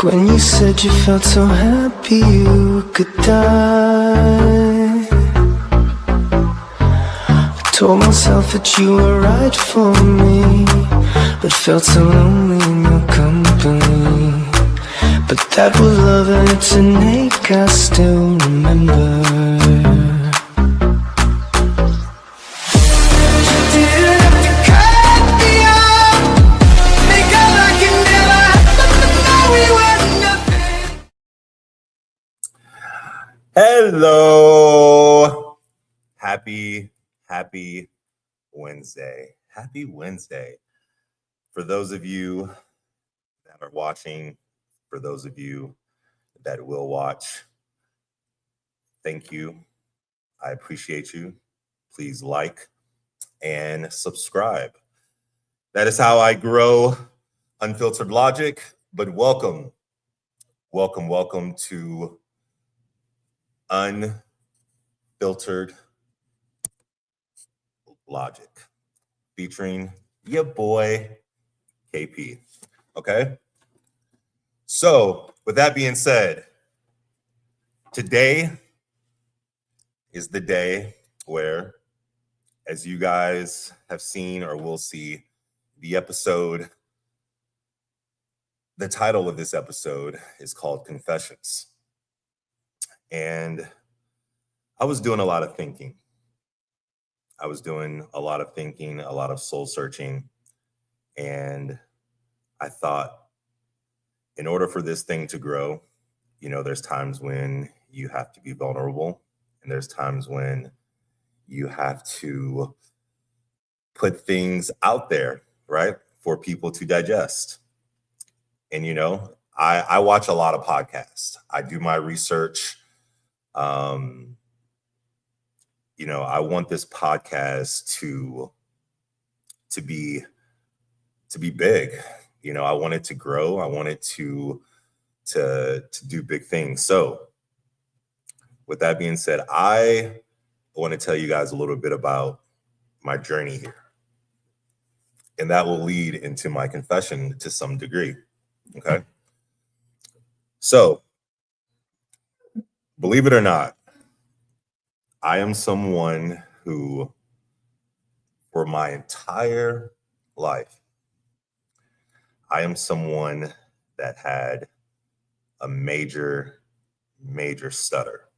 When you said you felt so happy you could die, I told myself that you were right for me, but felt so lonely in your company. But that was love and it's an ache I still remember. Hello. Happy Wednesday. Happy Wednesday. For those of you that are watching, for those of you that will watch, thank you. I appreciate you. Please like and subscribe. That is how I grow Unfiltered Logic. But welcome to Unfiltered Logic, featuring your boy KP. Okay, so with that being said, today is the day where, as you guys have seen or will see, the title of this episode is called Confessions. And I was doing a lot of thinking. a lot of soul searching. And I thought, in order for this thing to grow, there's times when you have to be vulnerable, and there's times when you have to put things out there, right, for people to digest. And, I watch a lot of podcasts. I do my research. I want this podcast to be big. I want it to grow. I want it to do big things. So with that being said, I want to tell you guys a little bit about my journey here. And that will lead into my confession to some degree. Okay. So, believe it or not, I am someone who, for my entire life, I am someone that had a major stutter.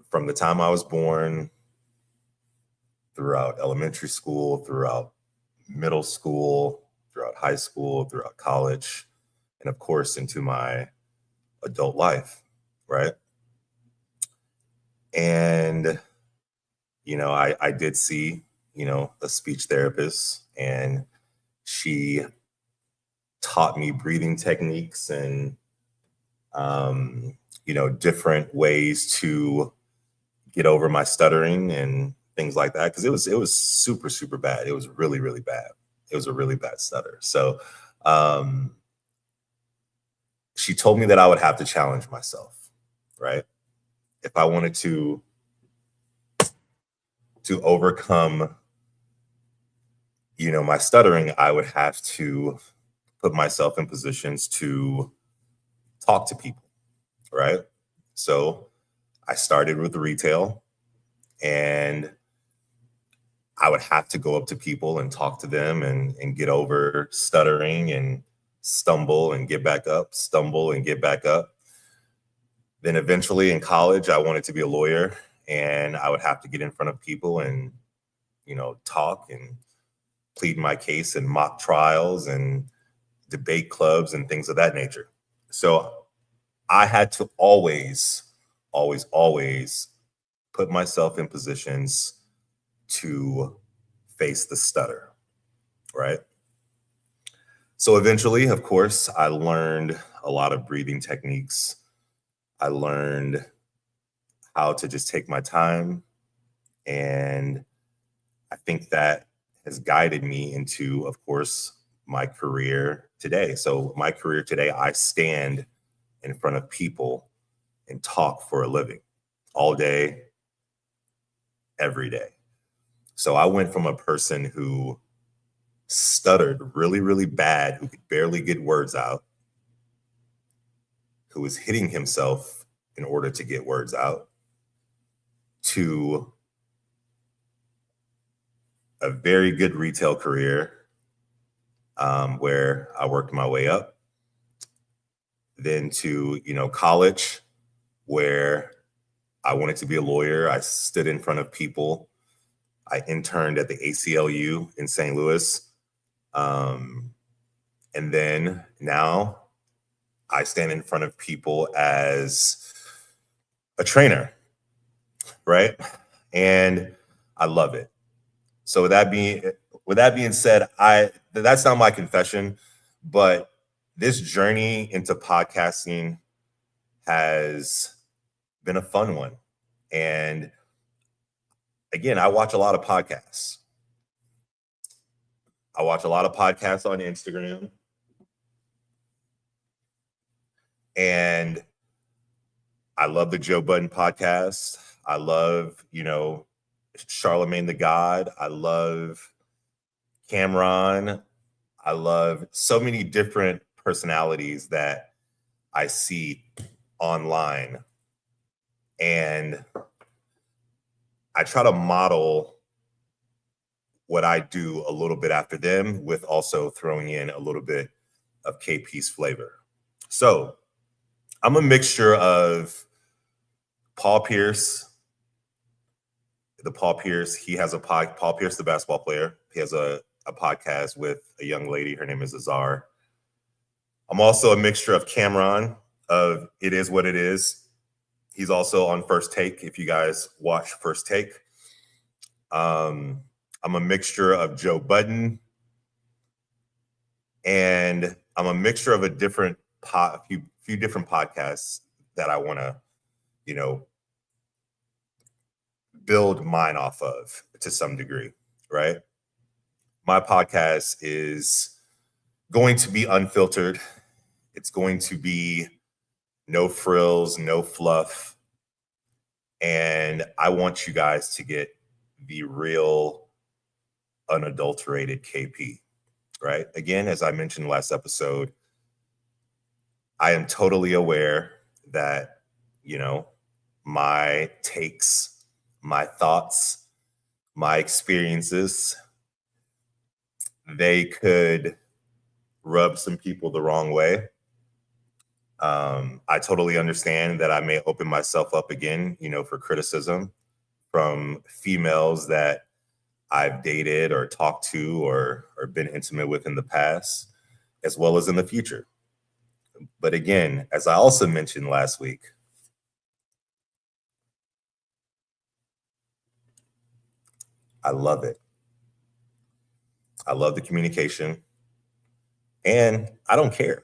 From the time I was born, throughout elementary school, throughout middle school, throughout high school, throughout college, and of course into my adult life, right? And, I did see, a speech therapist, and she taught me breathing techniques and, different ways to get over my stuttering and things like that. Cause it was super, super bad. It was really, really bad. It was a really bad stutter. So, she told me that I would have to challenge myself, right? If I wanted to overcome, my stuttering, I would have to put myself in positions to talk to people, right? So I started with retail, and I would have to go up to people and talk to them and get over stuttering and stumble and get back up, stumble and get back up. Then eventually in college, I wanted to be a lawyer, and I would have to get in front of people and, talk and plead my case in mock trials and debate clubs and things of that nature. So I had to always put myself in positions to face the stutter, right? So eventually, of course, I learned a lot of breathing techniques. I learned how to just take my time. And I think that has guided me into, of course, my career today. So my career today, I stand in front of people and talk for a living all day, every day. So I went from a person who stuttered really, really bad, who could barely get words out, who was hitting himself in order to get words out, to a very good retail career where I worked my way up, then to, college where I wanted to be a lawyer. I stood in front of people. I interned at the ACLU in St. Louis. And then now I stand in front of people as a trainer, right? And I love it. So with that being said, that's not my confession, but this journey into podcasting has been a fun one. And again, I watch a lot of podcasts. I watch a lot of podcasts on Instagram. And I love the Joe Budden podcast. I love, Charlemagne the God. I love Cameron. I love so many different personalities that I see online. And I try to model what I do a little bit after them, with also throwing in a little bit of KP's flavor. So I'm a mixture of Paul Pierce, Paul Pierce, the basketball player. He has a podcast with a young lady. Her name is Azar. I'm also a mixture of Cameron of It Is What It Is. He's also on First Take, if you guys watch First Take. I'm a mixture of Joe Budden, and I'm a mixture of a few different podcasts that I want to, build mine off of to some degree, right? My podcast is going to be unfiltered. It's going to be no frills, no fluff. And I want you guys to get the real, unadulterated KP, right? Again, as I mentioned last episode, I am totally aware that, my takes, my thoughts, my experiences, they could rub some people the wrong way. I totally understand that I may open myself up again, for criticism from females that I've dated or talked to or been intimate with in the past, as well as in the future. But again, as I also mentioned last week, I love it. I love the communication, and I don't care.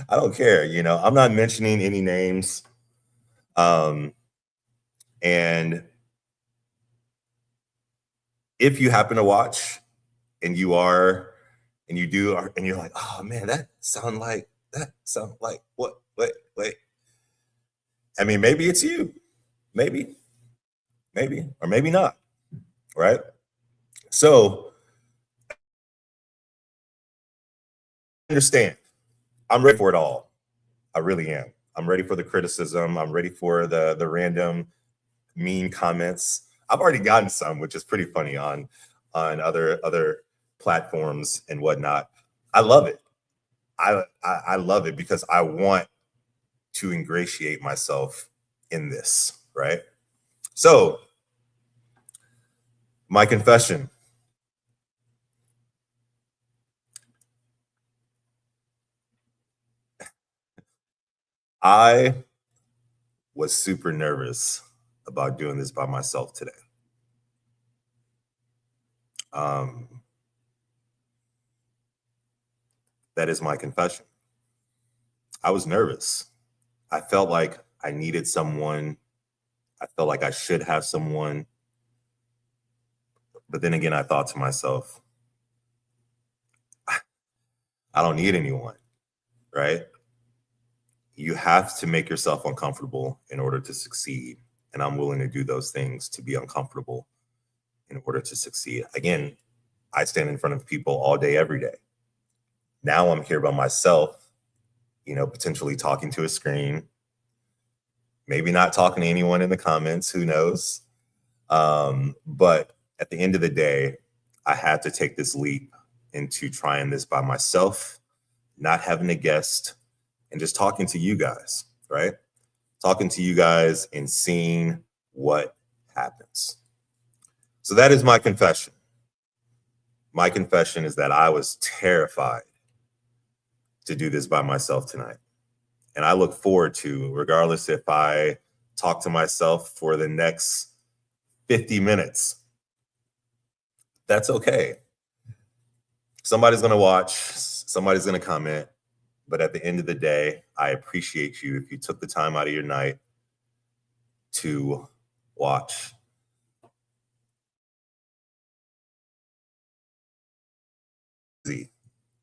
I don't care. I'm not mentioning any names. And if you happen to watch and you're like, oh man, that sound like what? Wait. I mean, maybe it's you. Maybe, or maybe not. Right? So understand, I'm ready for it all. I really am. I'm ready for the criticism. I'm ready for the random mean comments. I've already gotten some, which is pretty funny on other platforms and whatnot. I love it. I love it because I want to ingratiate myself in this, right? So, my confession. I was super nervous about doing this by myself today. That is my confession. I was nervous. I felt like I needed someone. I felt like I should have someone. But then again, I thought to myself, I don't need anyone, right? You have to make yourself uncomfortable in order to succeed. And I'm willing to do those things to be uncomfortable in order to succeed. Again, I stand in front of people all day, every day. Now I'm here by myself, potentially talking to a screen, maybe not talking to anyone in the comments, who knows? But at the end of the day, I had to take this leap into trying this by myself, not having a guest, and just talking to you guys, right? Talking to you guys and seeing what happens. So that is my confession. My confession is that I was terrified to do this by myself tonight. And I look forward to, regardless if I talk to myself for the next 50 minutes, that's okay. Somebody's going to watch, somebody's going to comment. But at the end of the day, I appreciate you if you took the time out of your night to watch.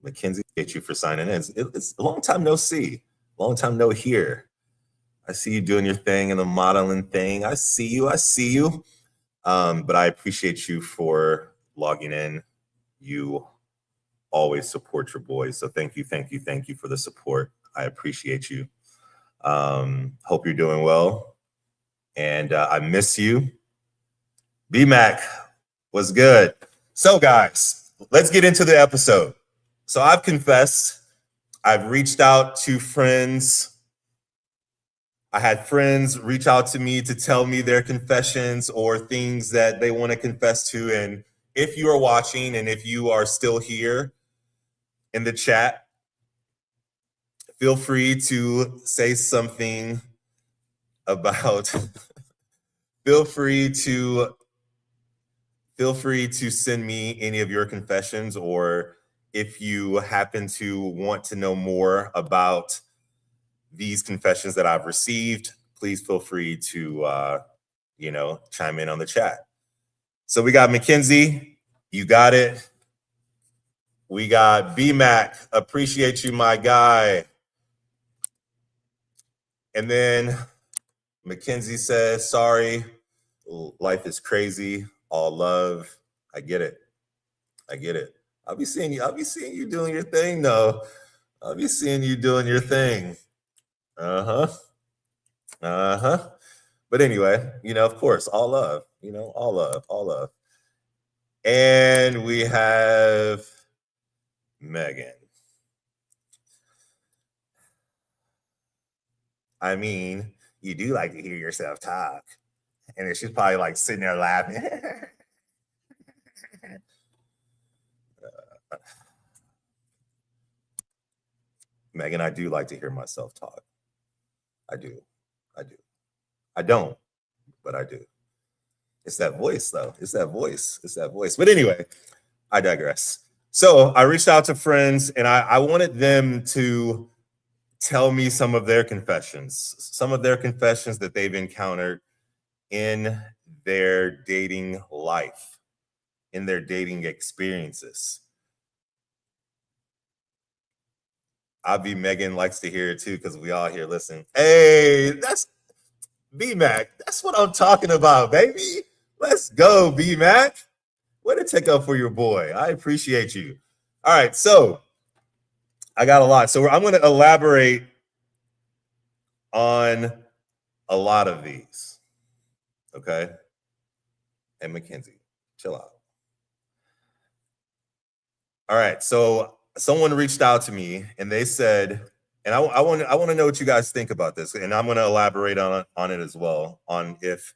Mackenzie, thank you for signing in. It's a long time no see, long time no hear. I see you doing your thing and the modeling thing. I see you. But I appreciate you for logging in. You always support your boys. So thank you for the support. I appreciate you. Hope you're doing well. And I miss you. B-Mac was good. So guys, let's get into the episode. So I've confessed. I've reached out to friends. I had friends reach out to me to tell me their confessions or things that they want to confess to. And if you are watching and if you are still here in the chat, feel free to say something about, feel free to send me any of your confessions, or if you happen to want to know more about these confessions that I've received, please feel free to, chime in on the chat. So we got Mackenzie, you got it. We got B-Mac, appreciate you, my guy. And then Mackenzie says, sorry, life is crazy, all love. I get it. I'll be seeing you doing your thing, though. I'll be seeing you doing your thing. But anyway, of course, all love, all love. And we have Megan. I mean, you do like to hear yourself talk. And then she's probably like sitting there laughing. Megan, I do like to hear myself talk. I do. I don't, but I do. It's that voice, though. It's that voice. But anyway, I digress. So I reached out to friends, and I wanted them to tell me some of their confessions that they've encountered in their dating life, in their dating experiences. Obvi Megan likes to hear it too, because we all here listen. Hey, that's B-Mac. That's what I'm talking about, baby. Let's go, B-Mac. Way to take up for your boy. I appreciate you. All right, so I got a lot. So I'm going to elaborate on a lot of these, okay? And Mackenzie, chill out. All right, so someone reached out to me and they said, and I want to know what you guys think about this, and I'm going to elaborate on it as well, on if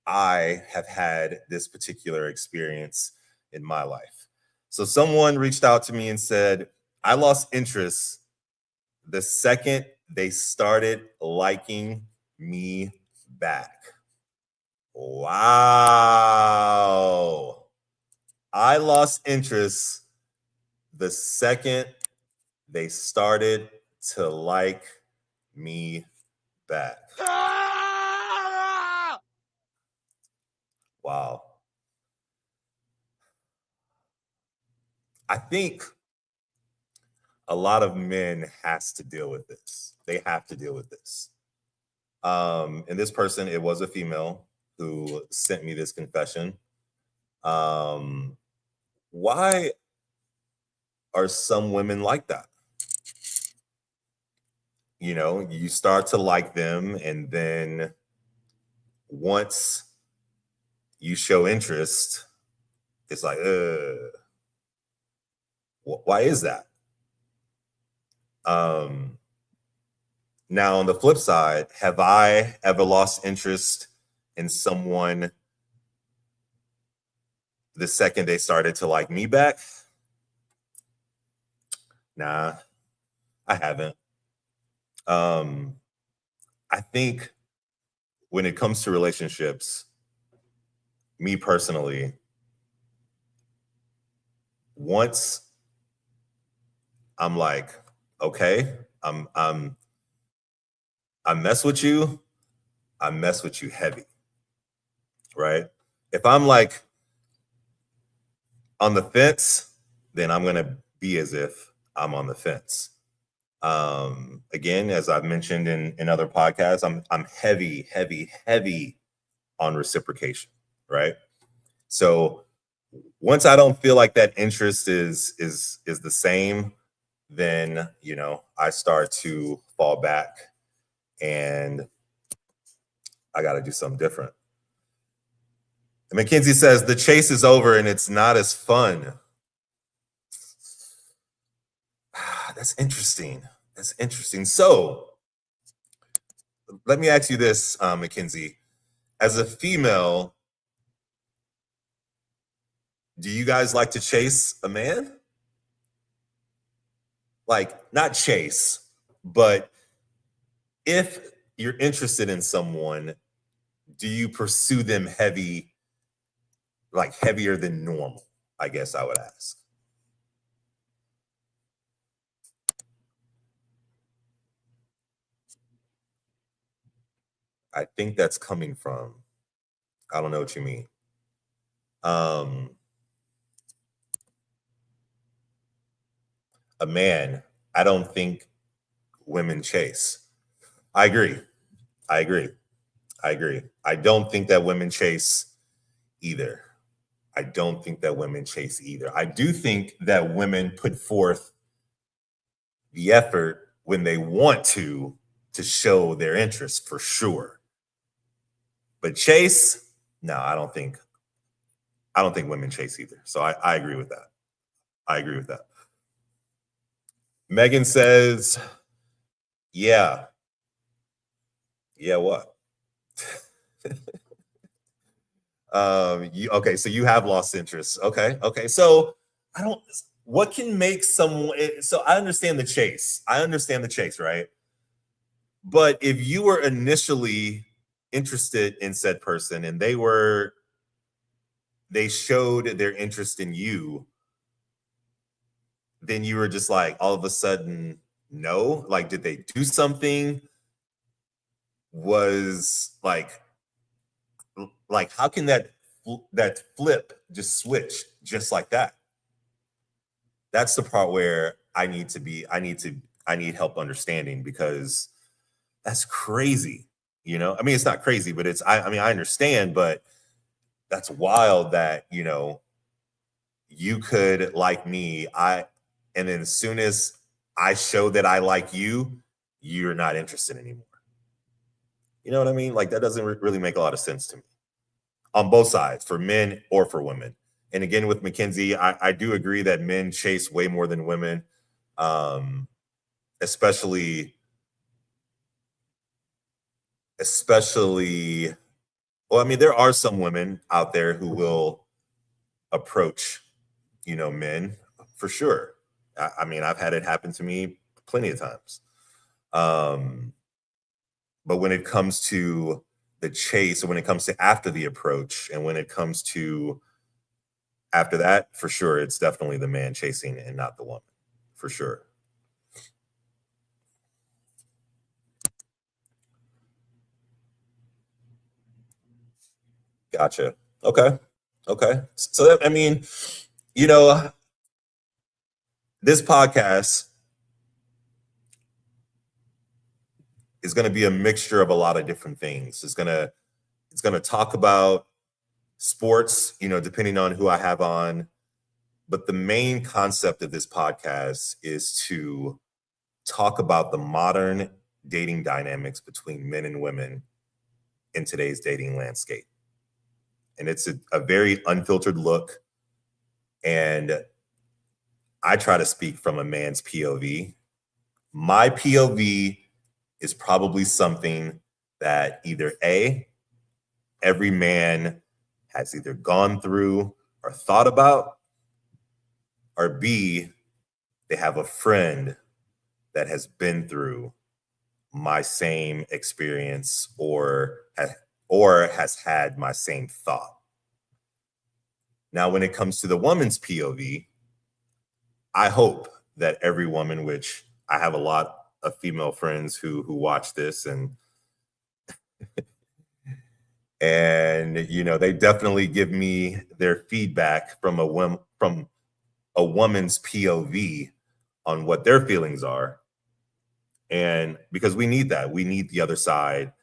I have had this particular experience in my life. So someone reached out to me and said, I lost interest the second they started liking me back. Wow. I lost interest the second they started to like me back. Wow. I think a lot of men has to deal with this. They have to deal with this. And this person, it was a female who sent me this confession. Why are some women like that? you start to like them, and then once you show interest, it's like, why is that? Now, on the flip side, have I ever lost interest in someone the second they started to like me back? Nah, I haven't. I think when it comes to relationships, me personally, once I'm like, okay, I mess with you, I mess with you heavy, right? If I'm like on the fence, then I'm gonna be as if I'm on the fence. Again, as I've mentioned in other podcasts, I'm heavy, heavy, heavy on reciprocation, right? So once I don't feel like that interest is the same, then I start to fall back, and I got to do something different. And Mackenzie says the chase is over and it's not as fun. That's interesting. That's interesting. So let me ask you this, Mackenzie. As a female, do you guys like to chase a man? Like, not chase, but if you're interested in someone, do you pursue them heavy, like heavier than normal? I guess I would ask. I think that's coming from, I don't know what you mean. A man, I don't think women chase. I agree. I agree. I agree. I don't think that women chase either. I don't think that women chase either. I do think that women put forth the effort when they want to show their interest, for sure. But chase, no, I don't think women chase either. So I agree with that. I agree with that. Megan says, yeah. Yeah, what? Okay, so you have lost interest. Okay. So what can make someone, so I understand the chase. Right? But if you were initially interested in said person and they showed their interest in you, then you were just like, all of a sudden, no? Like, did they do something? Was like how can that flip just switch just like that? That's the part where I need help understanding, because that's crazy. I mean, it's not crazy, but I mean, I understand, but that's wild that you could like me, and then as soon as I show that I like you, you're not interested anymore. You know what I mean? Like, that doesn't really make a lot of sense to me on both sides, for men or for women. And again, with Mackenzie, I do agree that men chase way more than women, especially, well, I mean, there are some women out there who will approach, men, for sure. I mean, I've had it happen to me plenty of times. But when it comes to the chase, or when it comes to after the approach, and when it comes to after that, for sure, it's definitely the man chasing and not the woman, for sure. Gotcha. Okay. So that, I mean, this podcast is going to be a mixture of a lot of different things. It's going to talk about sports, depending on who I have on. But the main concept of this podcast is to talk about the modern dating dynamics between men and women in today's dating landscape. And it's a very unfiltered look. And I try to speak from a man's POV. My POV is probably something that either A, every man has either gone through or thought about, or B, they have a friend that has been through my same experience or has had my same thought. Now, when it comes to the woman's POV, I hope that every woman, which I have a lot of female friends who watch this, and they definitely give me their feedback from a woman's POV on what their feelings are. And because we need that, we need the other side,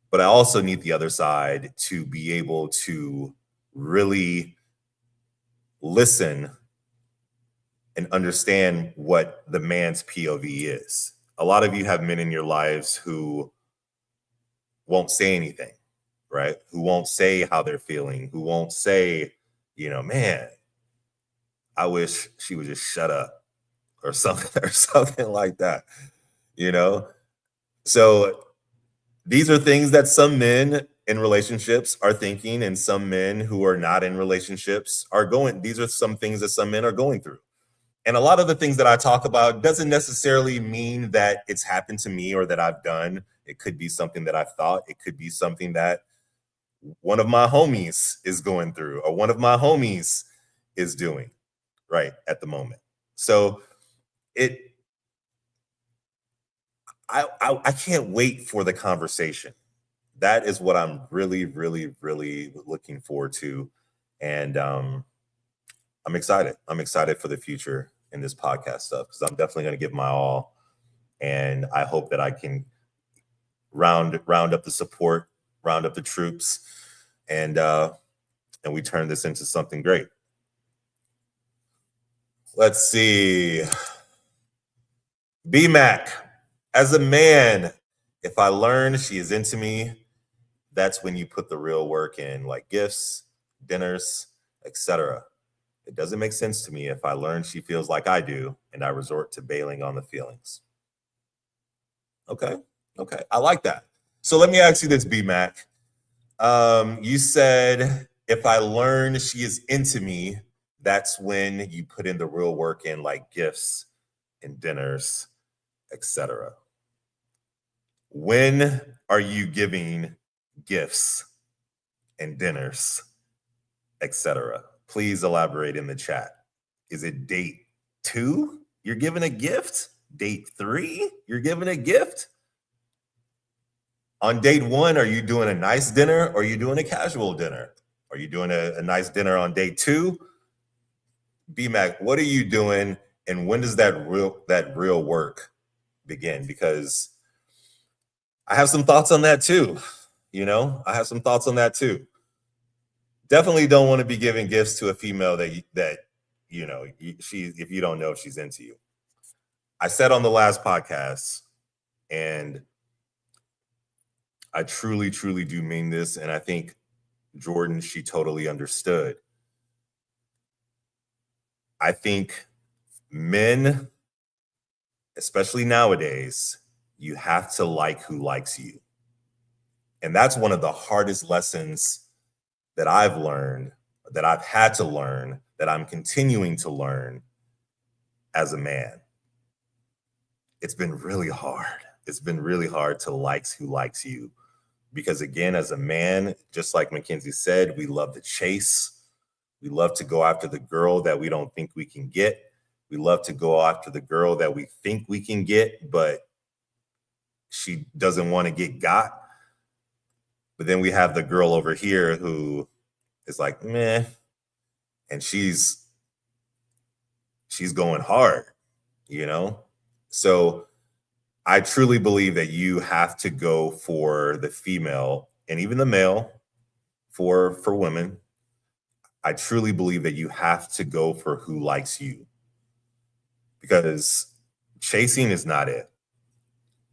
but I also need the other side to be able to really listen and understand what the man's POV is. A lot of you have men in your lives who won't say anything, right? Who won't say how they're feeling, who won't say, man, I wish she would just shut up or something like that, So these are things that some men in relationships are thinking, and some men who are not in relationships these are some things that some men are going through. And a lot of the things that I talk about doesn't necessarily mean that it's happened to me or that I've done. It could be something that I've thought. It could be something that one of my homies is going through or one of my homies is doing right at the moment. So I can't wait for the conversation. That is what I'm really, really, really looking forward to. And I'm excited. I'm excited for the future in this podcast stuff because I'm definitely going to give my all. And I hope that I can round up the support, round up the troops, and we turn this into something great. Let's see. BMAC, as a man, if I learn she is into me, that's when you put the real work in, like gifts, dinners, etc. It doesn't make sense to me if I learn she feels like I do and I resort to bailing on the feelings. Okay. I like that. So let me ask you this, BMAC. You said if I learn she is into me, that's when you put in the real work in, like gifts and dinners, etc. When are you giving gifts and dinners, etc.? Please elaborate in the chat. Is it date 2? You're giving a gift? Date 3? You're giving a gift? On date 1, are you doing a nice dinner or are you doing a casual dinner? Are you doing a nice dinner on date 2? BMAC, what are you doing? And when does that real work begin? Because I have some thoughts on that too. I have some thoughts on that too. Definitely don't want to be giving gifts to a female that if you don't know if she's into you. I said on the last podcast, and I truly, truly do mean this, and I think Jordan, she totally understood. I think men, especially nowadays, you have to like who likes you. And that's one of the hardest lessons that I've learned, that I've had to learn, that I'm continuing to learn as a man. It's been really hard. It's been really hard to like who likes you. Because again, as a man, just like Mackenzie said, we love to chase. We love to go after the girl that we don't think we can get. We love to go after the girl that we think we can get, but she doesn't want to get got. But then we have the girl over here who is like, meh, and she's going hard, So I truly believe that you have to go for the female and even the male for women. I truly believe that you have to go for who likes you, because chasing is not it.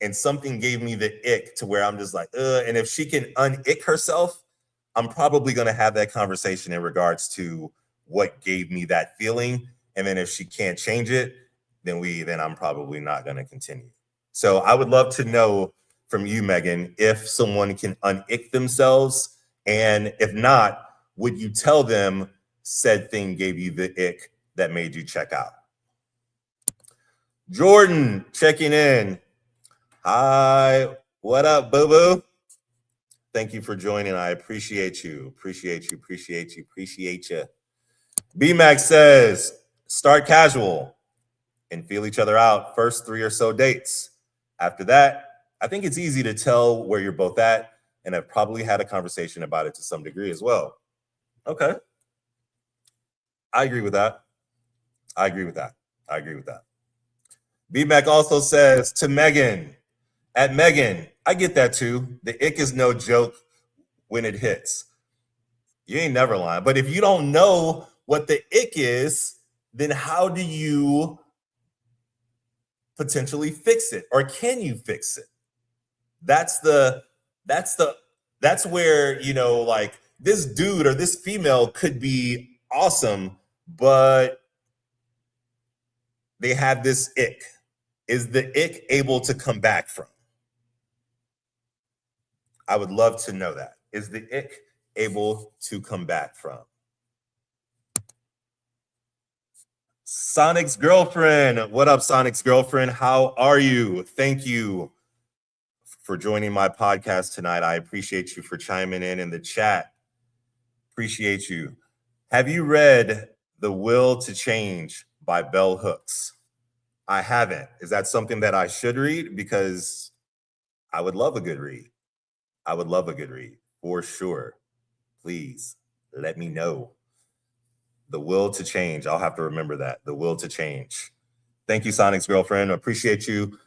and something gave me the ick to where I'm just like, and if she can unick herself, I'm probably going to have that conversation in regards to what gave me that feeling. And then if she can't change it, then I'm probably not going to continue. So I would love to know from you, Megan, if someone can unick themselves, and if not, would you tell them said thing gave you the ick that made you check out? Jordan checking in. Hi, what up, boo-boo? Thank you for joining. I appreciate you. Appreciate you. B-Max says, start casual and feel each other out first 3 or so dates. After that, I think it's easy to tell where you're both at, and I've probably had a conversation about it to some degree as well. Okay. I agree with that. B-Mac also says to Megan, at Megan, I get that too. The ick is no joke when it hits. You ain't never lying. But if you don't know what the ick is, then how do you potentially fix it? Or can you fix it? That's where, you know, like this dude or this female could be awesome, but they have this ick. Is the ick able to come back from? I would love to know that. Is the ick able to come back from? Sonic's girlfriend. What up, Sonic's girlfriend? How are you? Thank you for joining my podcast tonight. I appreciate you for chiming in the chat. Appreciate you. Have you read The Will to Change by Bell Hooks? I haven't. Is that something that I should read? Because I would love a good read. For sure. Please let me know. The Will to Change. I'll have to remember that. The Will to Change. Thank you, Sonic's girlfriend. Appreciate you.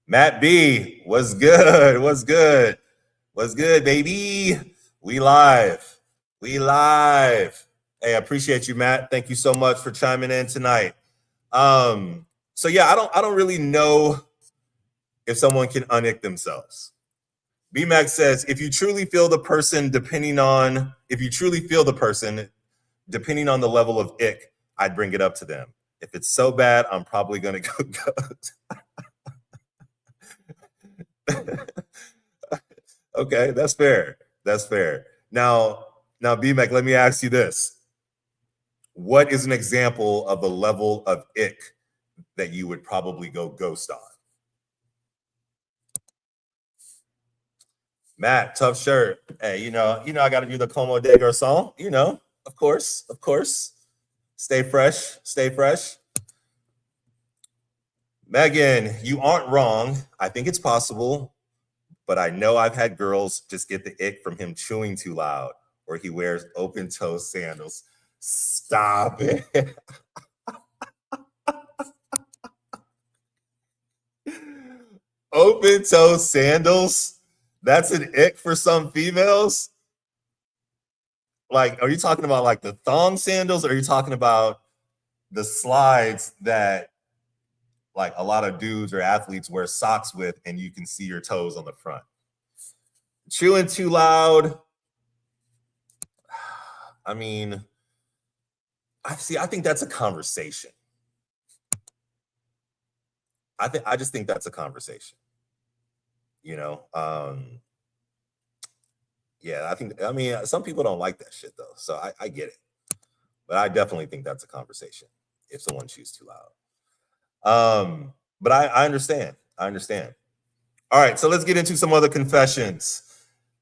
Matt B, what's good? What's good, baby? We live. Hey, I appreciate you, Matt. Thank you so much for chiming in tonight. So yeah, I don't really know if someone can unick themselves. B-Max says, if you truly feel the person, depending on the level of ick, I'd bring it up to them. If it's so bad, I'm probably gonna go ghost. Okay, that's fair. Now, B-Mac, let me ask you this. What is an example of a level of ick that you would probably go ghost on? Matt, tough shirt. Hey, you know, I got to do the Como de Garçon. You know, of course. Stay fresh. Megan, you aren't wrong. I think it's possible, but I know I've had girls just get the ick from him chewing too loud, or he wears open-toe sandals. Stop it. Open-toe sandals? That's an ick for some females? Like, are you talking about like the thong sandals, or are you talking about the slides that like a lot of dudes or athletes wear socks with and you can see your toes on the front? Chewing too loud. I mean, I think that's a conversation. I just think that's a conversation. You know, yeah, I mean, some people don't like that shit though, so I get it, but I definitely think that's a conversation if someone chews too loud. But I understand. All right, so let's get into some other confessions.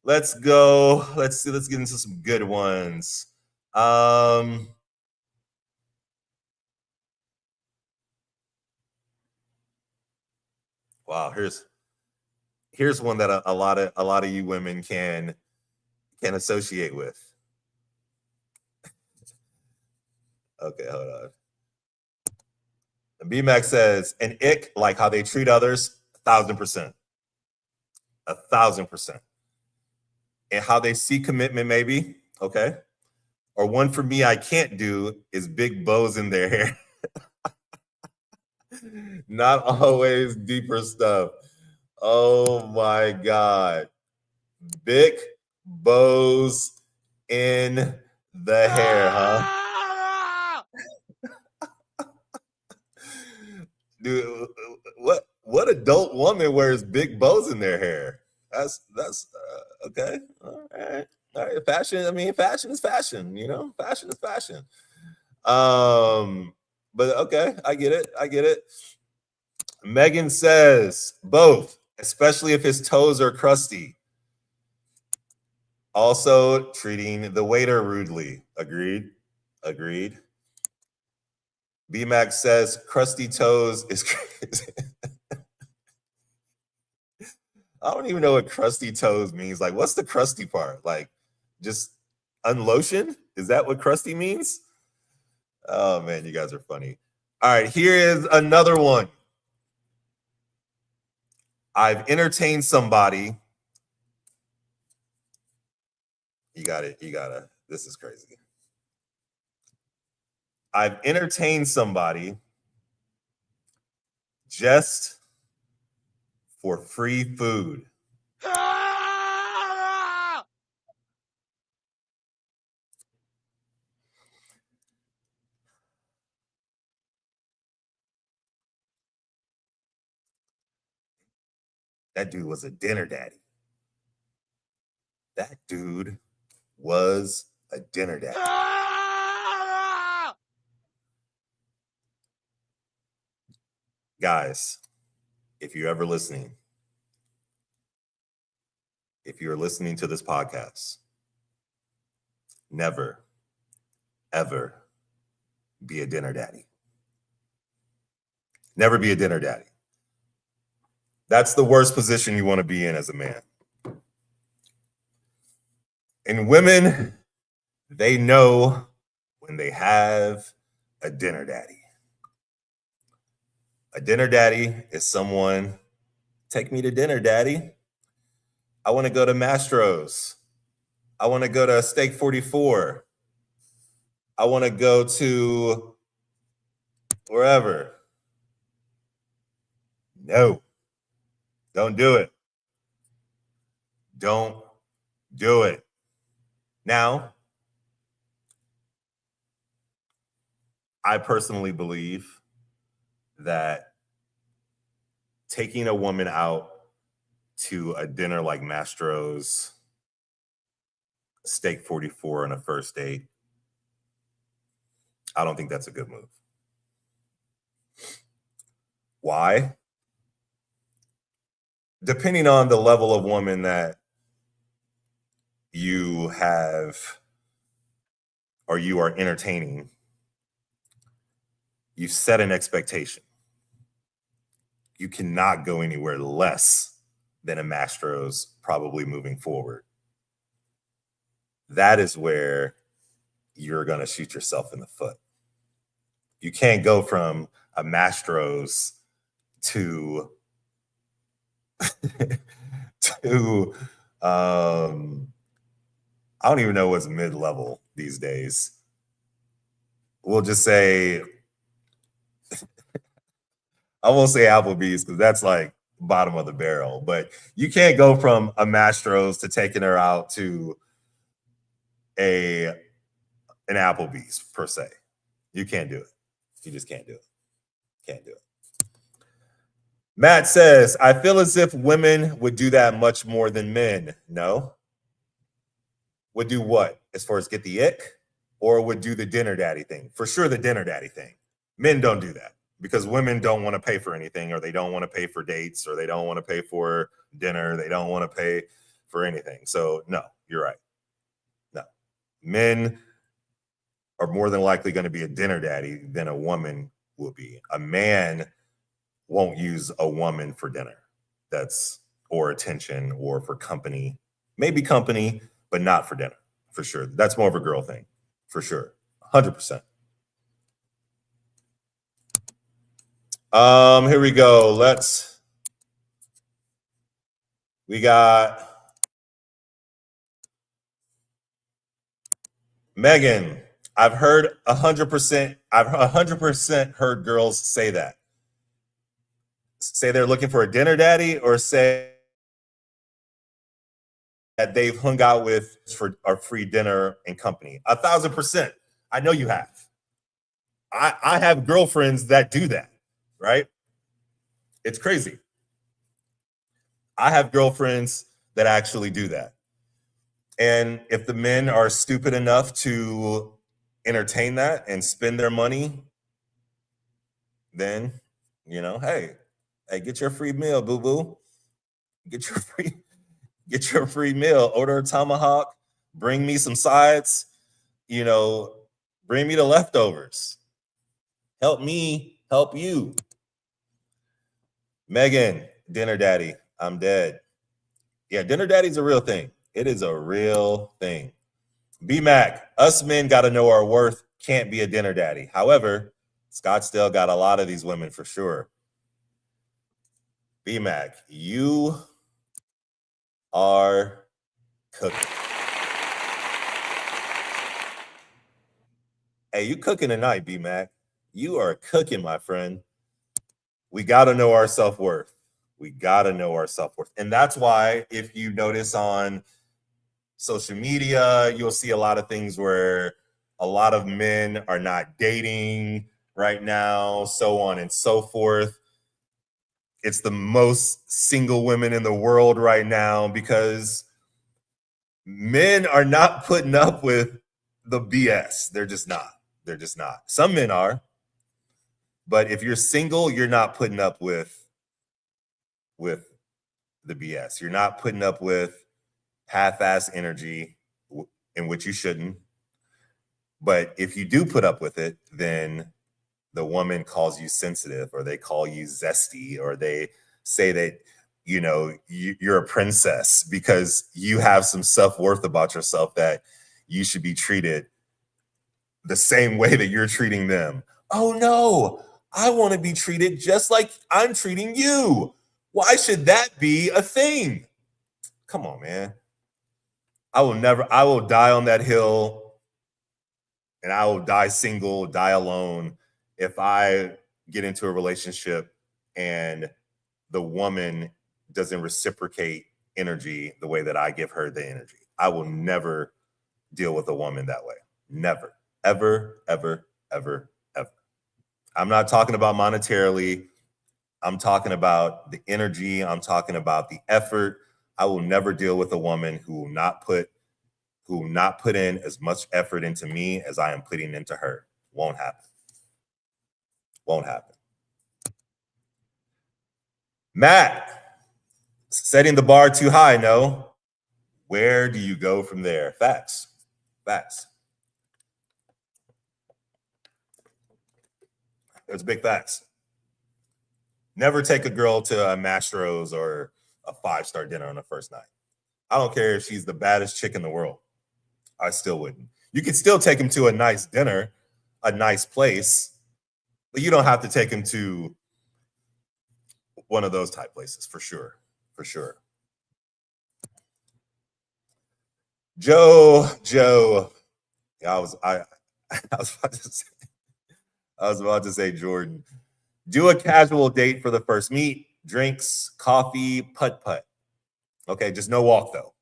Let's go. Let's get into some good ones. Wow, here's one that a lot of you women can associate with. Okay, hold on. B-Max says, an ick like how they treat others, 1,000%. 1,000%. And how they see commitment, maybe. Okay. Or one for me I can't do is big bows in their hair. Not always deeper stuff. Oh my God. Big bows in the hair, huh? Dude, what adult woman wears big bows in their hair? That's okay. All right. All right. Fashion. I mean, fashion is fashion. You know, fashion is fashion. But okay, I get it. I get it. Megan says both, especially if his toes are crusty. Also, treating the waiter rudely. Agreed. Agreed. BMAX says crusty toes is crazy. I don't even know what crusty toes means. Like, what's the crusty part? Like, just unlotion? Is that what crusty means? Oh man, you guys are funny. All right, here is another one. I've entertained somebody. You got it. You gotta. This is crazy. I've entertained somebody just for free food. That dude was a dinner daddy. That dude was a dinner daddy. Guys, if you're ever listening, if you're listening to this podcast, never, ever be a dinner daddy. Never be a dinner daddy. That's the worst position you want to be in as a man. And women, they know when they have a dinner daddy. A dinner daddy is someone, take me to dinner, daddy. I want to go to Mastro's. I want to go to Steak 44. I want to go to wherever. No, don't do it. Don't do it. Now, I personally believe that taking a woman out to a dinner like Mastro's, Steak 44 on a first date, I don't think that's a good move. Why? Depending on the level of woman that you have or you are entertaining, you've set an expectation. You cannot go anywhere less than a Mastro's probably moving forward. That is where you're going to shoot yourself in the foot. You can't go from a Mastro's to to I don't even know what's mid-level these days. We'll just say I won't say Applebee's because that's like bottom of the barrel, but you can't go from a Mastro's to taking her out to an Applebee's per se. You can't do it. You just can't do it. Can't do it. Matt says, I feel as if women would do that much more than men. No. Would do what? As far as get the ick? Or would do the dinner daddy thing? For sure, the dinner daddy thing. Men don't do that because women don't want to pay for anything, or they don't want to pay for dates, or they don't want to pay for dinner. They don't want to pay for anything. So, no, you're right. No. Men are more than likely going to be a dinner daddy than a woman will be. A man won't use a woman for dinner. That's or attention or for company. Maybe company, but not for dinner, for sure. That's more of a girl thing, for sure. 100%. Here we go. We got Megan. I've heard 100%. I've 100% heard girls say that. say they're looking for a dinner daddy, or say that they've hung out with for a free dinner and company? 1,000%. I know you have. I have girlfriends that do that, right? It's crazy. I have girlfriends that actually do that. And if the men are stupid enough to entertain that and spend their money, then, hey, get your free meal, boo-boo. Get your free meal. Order a tomahawk, bring me some sides, bring me the leftovers. Help me help you. Megan, dinner daddy, I'm dead. Yeah, dinner daddy's a real thing. It is a real thing. B-Mac, us men got to know our worth. Can't be a dinner daddy. However, Scottsdale got a lot of these women for sure. B-Mac, you are cooking. Hey, you cooking tonight, B-Mac. You are cooking, my friend. We got to know our self-worth. We got to know our self-worth. And that's why, if you notice on social media, you'll see a lot of things where a lot of men are not dating right now, so on and so forth. It's the most single women in the world right now because men are not putting up with the BS. They're just not. They're just not. Some men are. But if you're single, you're not putting up with the BS. You're not putting up with half-ass energy in which you shouldn't. But if you do put up with it, then the woman calls you sensitive, or they call you zesty, or they say that, you're a princess because you have some self-worth about yourself, that you should be treated the same way that you're treating them. Oh no, I want to be treated just like I'm treating you. Why should that be a thing? Come on, man. I will die on that hill, and I will die single, die alone, if I get into a relationship and the woman doesn't reciprocate energy the way that I give her the energy. I will never deal with a woman that way. Never, ever, ever, ever, ever. I'm not talking about monetarily. I'm talking about the energy. I'm talking about the effort. I will never deal with a woman who will not put in as much effort into me as I am putting into her. Won't happen. Won't happen. Matt, setting the bar too high, no. Where do you go from there? Facts. Facts. There's big facts. Never take a girl to a Mastro's or a 5-star dinner on the first night. I don't care if she's the baddest chick in the world. I still wouldn't. You could still take him to a nice dinner, a nice place, but you don't have to take him to one of those type places for sure. For sure. Joe. Yeah, I was about to say Jordan. Do a casual date for the first meet. Drinks, coffee, putt-putt. Okay, just no walk though.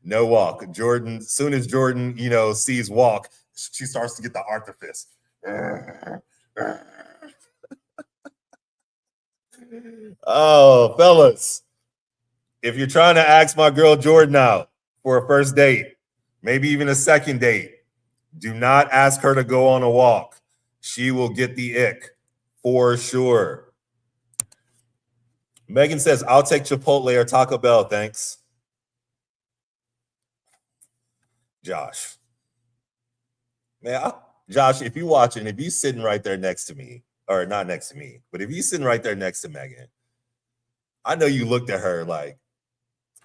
No walk. Jordan, soon as Jordan, sees walk, she starts to get the Arthur fist. Oh, fellas, if you're trying to ask my girl Jordan out for a first date, maybe even a second date, do not ask her to go on a walk. She will get the ick for sure. Megan says, I'll take Chipotle or Taco Bell, thanks. Josh. Man, Josh, if you're watching, if you're sitting right there next to me, or not next to me, but if you're sitting right there next to Megan, I know you looked at her like,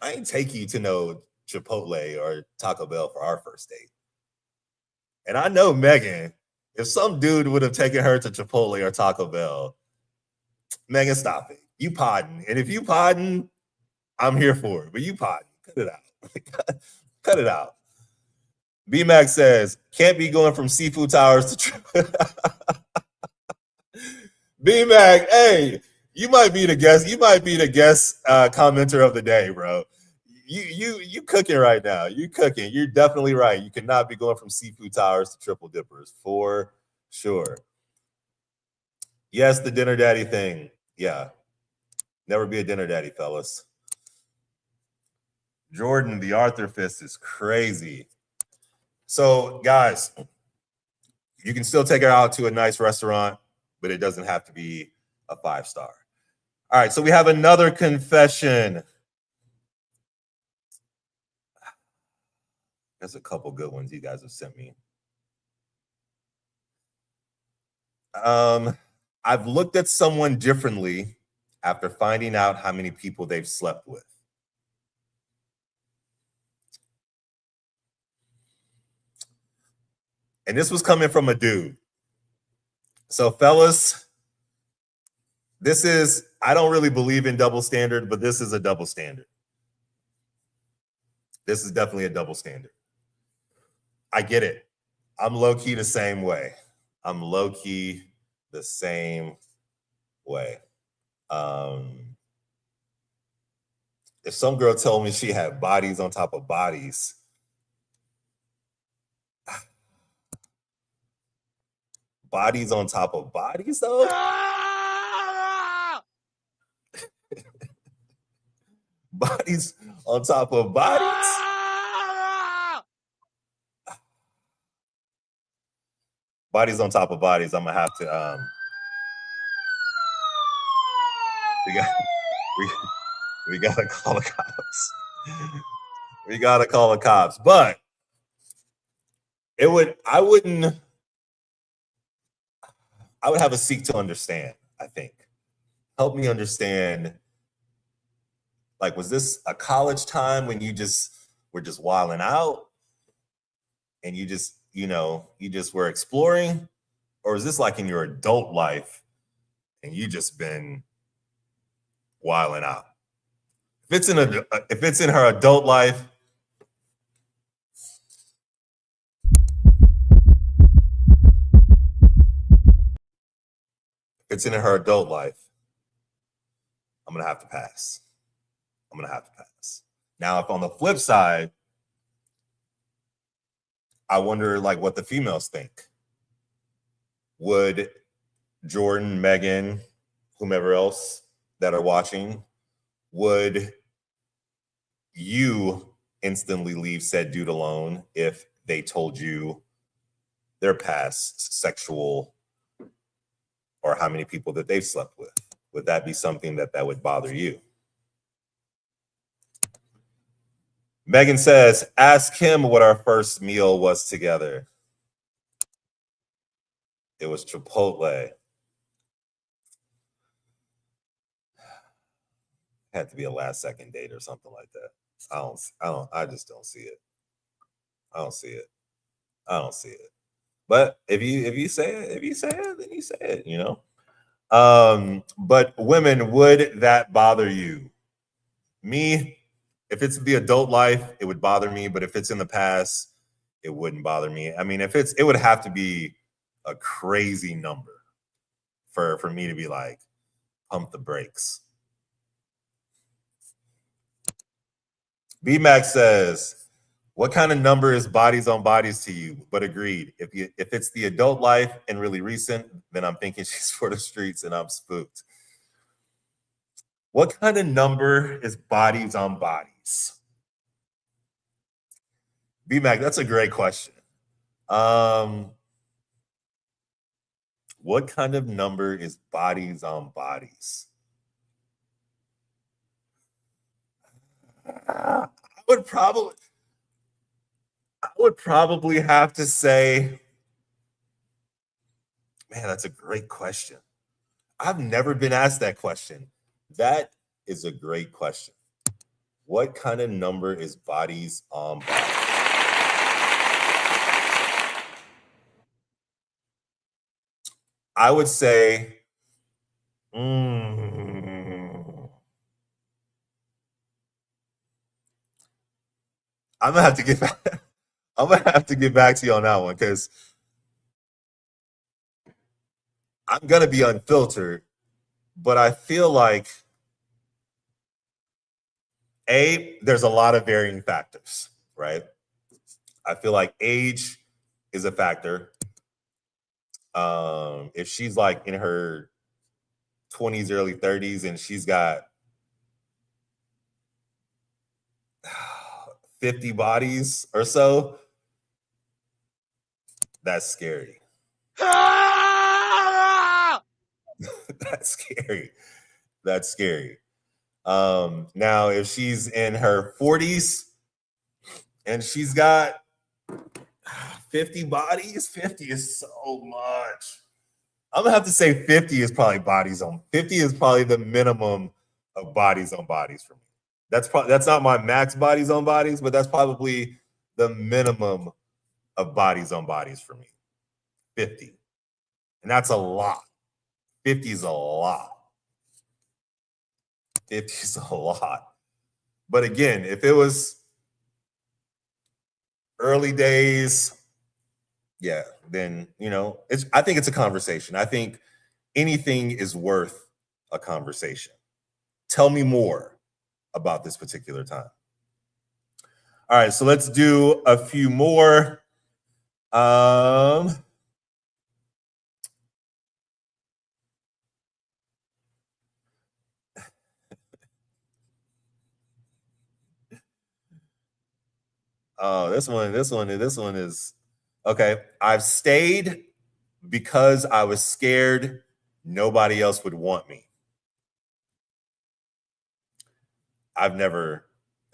I ain't take you to no Chipotle or Taco Bell for our first date. And I know Megan, if some dude would have taken her to Chipotle or Taco Bell, Megan, stop it. You podding. And if you podding, I'm here for it. But you podding. Cut it out. Cut it out. B-Mac says, can't be going from seafood towers to B-Mac, hey, You might be the guest. You might be the guest commenter of the day, bro. You cooking right now. You cooking. You're definitely right. You cannot be going from seafood towers to triple dippers for sure. Yes, the dinner daddy thing. Yeah, never be a dinner daddy, fellas. Jordan, the Arthur fist is crazy. So, guys, you can still take her out to a nice restaurant, but it doesn't have to be a 5-star. All right, so we have another confession. There's a couple good ones you guys have sent me. I've looked at someone differently after finding out how many people they've slept with. And this was coming from a dude. So, fellas, I don't really believe in double standard, but this is a double standard. This is definitely a double standard. I get it. I'm low-key the same way. I'm low-key the same way. If some girl told me she had bodies on top of bodies, bodies on top of bodies, though? Bodies on top of bodies? Bodies on top of bodies, I'm gonna have to we gotta call the cops. We gotta call the cops. But I would have a seek to understand, I think. Help me understand, like, was this a college time when you just were just wilding out and you just were exploring? Or is this like in your adult life and you just been wilding out? If it's in her adult life, I'm gonna have to pass. Now, if on the flip side, I wonder like what the females think. Would Jordan, Megan, whomever else that are watching, would you instantly leave said dude alone if they told you their past sexual or how many people that they've slept with? Would that be something that would bother you? Megan says, ask him what our first meal was together. It was Chipotle. Had to be a last second date or something like that. I just don't see it. I don't see it. But if you say it, then you say it, you know? But women, would that bother you? Me, if it's the adult life, it would bother me. But if it's in the past, it wouldn't bother me. I mean, it would have to be a crazy number for me to be like, pump the brakes. BMAX says, what kind of number is bodies on bodies to you? But agreed. If it's the adult life and really recent, then I'm thinking she's for the streets and I'm spooked. What kind of number is bodies on bodies? BMAC, that's a great question. What kind of number is bodies on bodies? I would probably have to say, man, that's a great question. I've never been asked that question. That is a great question. What kind of number is bodies on bodies? I would say, I'm gonna have to get back. I'm gonna have to get back to you on that one because I'm gonna be unfiltered. But I feel like there's a lot of varying factors, right? I feel like age is a factor. If she's like in her 20s, early 30s, and she's got 50 bodies or so, that's scary. That's scary. That's scary. Now, if she's in her 40s and she's got 50 bodies, 50 is so much. I'm gonna have to say 50 is probably bodies on 50 is probably the minimum of bodies on bodies for me. That's not my max bodies on bodies, but that's probably the minimum of bodies on bodies for me. 50. And that's a lot. 50 is a lot. 50 is a lot. But again, if it was early days, yeah, then I think it's a conversation. I think anything is worth a conversation. Tell me more about this particular time. All right, so let's do a few more. Oh, this one is okay. I've stayed because I was scared nobody else would want me. I've never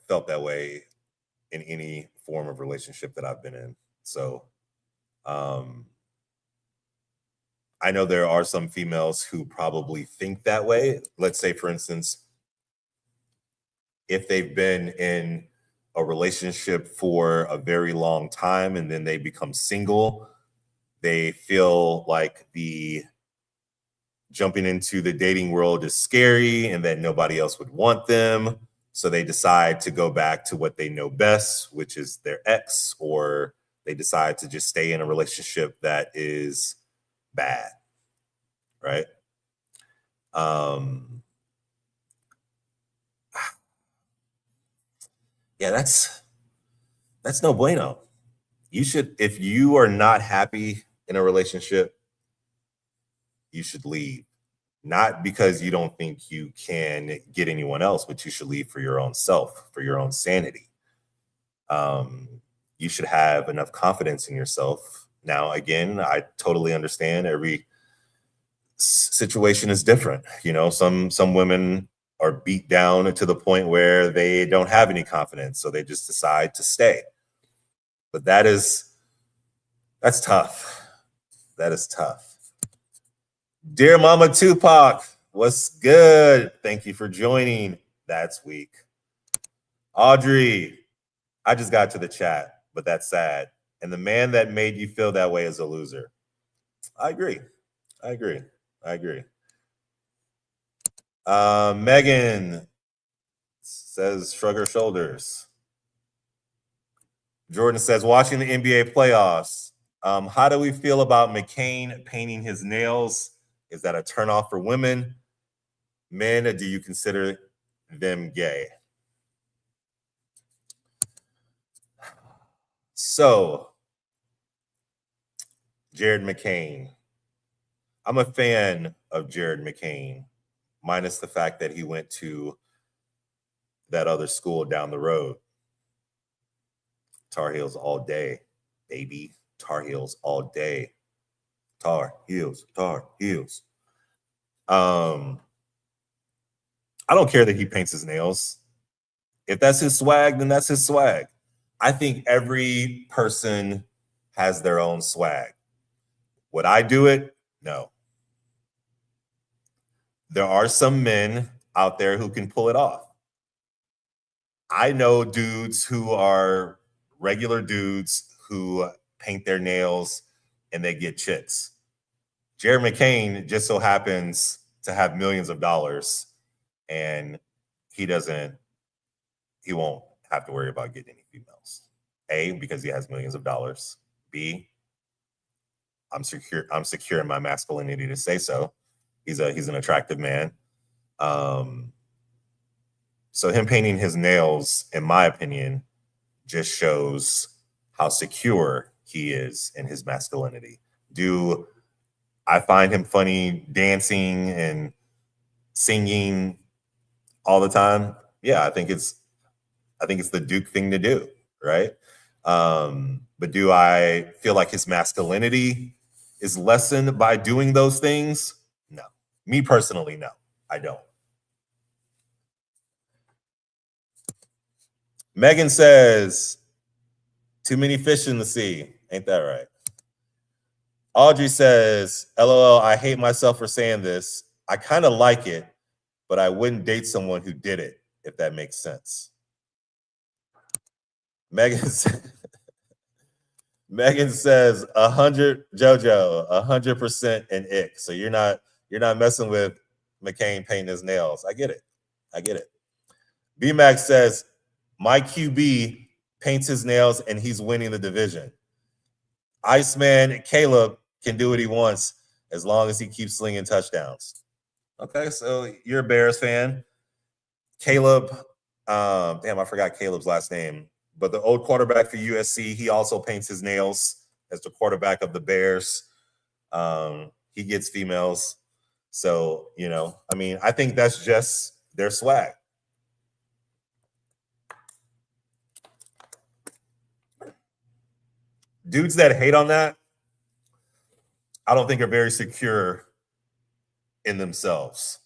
felt that way in any form of relationship that I've been in. So I know there are some females who probably think that way. Let's say, for instance, if they've been in a relationship for a very long time and then they become single, they feel like the jumping into the dating world is scary and that nobody else would want them. So they decide to go back to what they know best, which is their ex, or they decide to just stay in a relationship that is bad. Right. Yeah, that's no bueno. You should, if you are not happy in a relationship, you should leave. Not because you don't think you can get anyone else, but you should leave for your own self, for your own sanity. You should have enough confidence in yourself. Now, again, I totally understand every situation is different. Some women are beat down to the point where they don't have any confidence, so they just decide to stay. But that's tough. That is tough. Dear Mama Tupac, what's good? Thank you for joining. That's weak. Audrey, I just got to the chat, but that's sad. And the man that made you feel that way is a loser. I agree. Megan says, shrug her shoulders. Jordan says, watching the NBA playoffs. How do we feel about McCain painting his nails? Is that a turnoff for women? Men, do you consider them gay? So, Jared McCain. I'm a fan of Jared McCain, minus the fact that he went to that other school down the road. Tar Heels all day, baby. Tar Heels all day. Tar Heels. I don't care that he paints his nails. If that's his swag, then that's his swag. I think every person has their own swag. Would I do it? No. There are some men out there who can pull it off. I know dudes who are regular dudes who paint their nails and they get chicks. Jared McCain just so happens to have millions of dollars and he won't have to worry about getting any females. A, because he has millions of dollars. B, I'm secure in my masculinity to say so. He's an attractive man. So him painting his nails, in my opinion, just shows how secure he is in his masculinity. Do I find him funny dancing and singing all the time? Yeah, I think it's the Duke thing to do, right? But do I feel like his masculinity is lessened by doing those things? No. Me personally, no, I don't. Megan says, too many fish in the sea. Ain't that right? Audrey says, LOL, I hate myself for saying this. I kind of like it, but I wouldn't date someone who did it, if that makes sense. Megan says 100 JoJo, 100% an ick. So you're not messing with McCain painting his nails. I get it. B-Max says my QB paints his nails and he's winning the division. Iceman Caleb can do what he wants as long as he keeps slinging touchdowns. Okay, so you're a Bears fan. Caleb, damn, I forgot Caleb's last name. But the old quarterback for USC, he also paints his nails as the quarterback of the Bears. He gets females. So, I mean, I think that's just their swag. Dudes that hate on that, I don't think are very secure in themselves.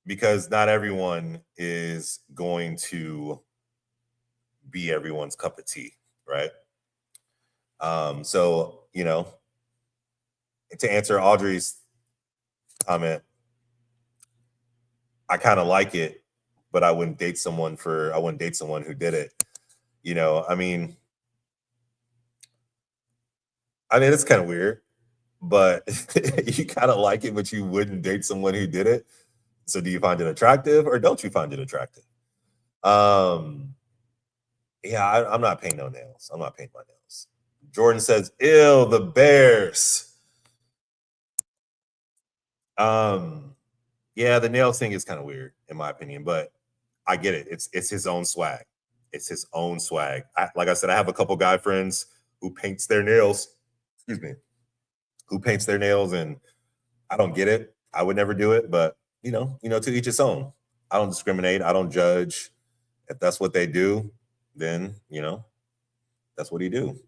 Because not everyone is going to be everyone's cup of tea, right? So, to answer Audrey's comment, I kind of like it, but I wouldn't date someone who did it. I mean, it's kind of weird, but you kind of like it, but you wouldn't date someone who did it. So do you find it attractive or don't you find it attractive? Yeah, I'm not painting no nails. I'm not painting my nails. Jordan says, ew, the Bears. Yeah, the nails thing is kind of weird in my opinion, but I get it. It's his own swag. It's his own swag. Like I said, I have a couple guy friends who paints their nails. Excuse me. Who paints their nails, and I don't get it. I would never do it, but to each its own. I don't discriminate. I don't judge. If that's what they do, then that's what he do.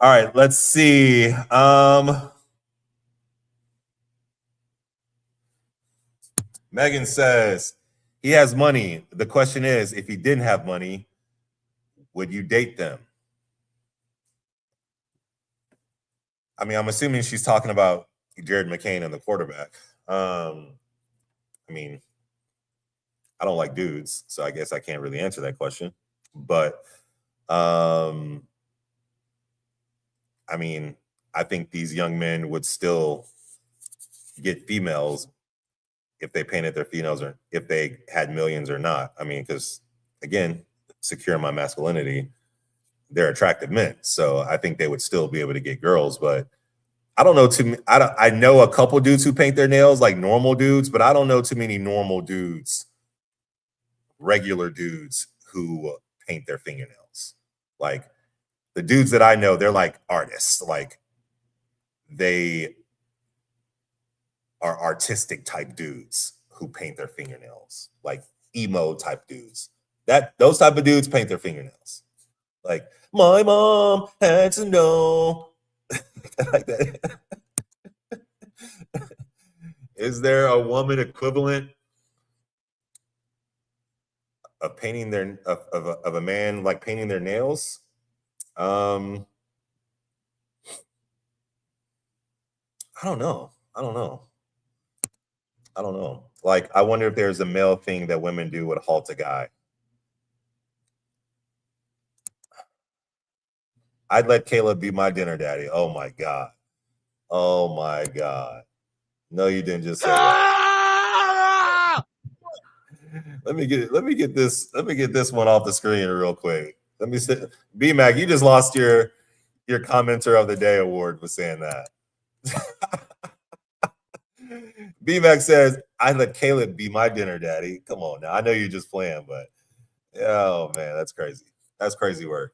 All right, let's see. Megan says he has money. The question is, if he didn't have money, would you date them? I mean, I'm assuming she's talking about Jared McCain and the quarterback. I mean, I don't like dudes, so I guess I can't really answer that question. But I mean, I think these young men would still get females if they painted their females or if they had millions or not. I mean, because again, secure my masculinity, they're attractive men. So I think they would still be able to get girls, but I don't know I know a couple dudes who paint their nails, like normal dudes, but I don't know too many normal dudes, regular dudes who paint their fingernails. Like the dudes that I know, they're like artists. Like they are artistic type dudes who paint their fingernails, like emo type dudes. Those type of dudes paint their fingernails. Like my mom had to know. Like that. Is there a woman equivalent of painting their of a man like painting their nails? I don't know. Like, I wonder if there's a male thing that women do would halt a guy. I'd let Caleb be my dinner daddy. Oh my God. No, you didn't just say that. Let me get this one off the screen real quick. Let me B Mac, you just lost your commenter of the day award for saying that. B-Mac says, I let Caleb be my dinner daddy. Come on now. I know you're just playing, but oh man, that's crazy. That's crazy work.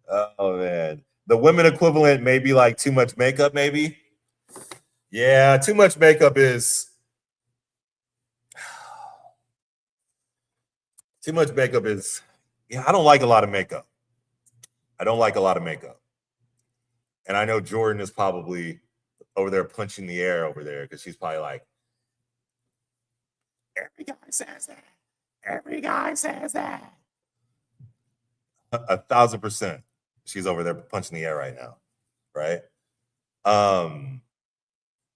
Oh man. The women equivalent may be like too much makeup, maybe. Yeah, too much makeup is too much makeup is yeah, I don't like a lot of makeup. I don't like a lot of makeup. And I know Jordan is probably over there punching the air over there because she's probably like, every guy says that. Every guy says that. 1,000%. She's over there punching the air right now. Right.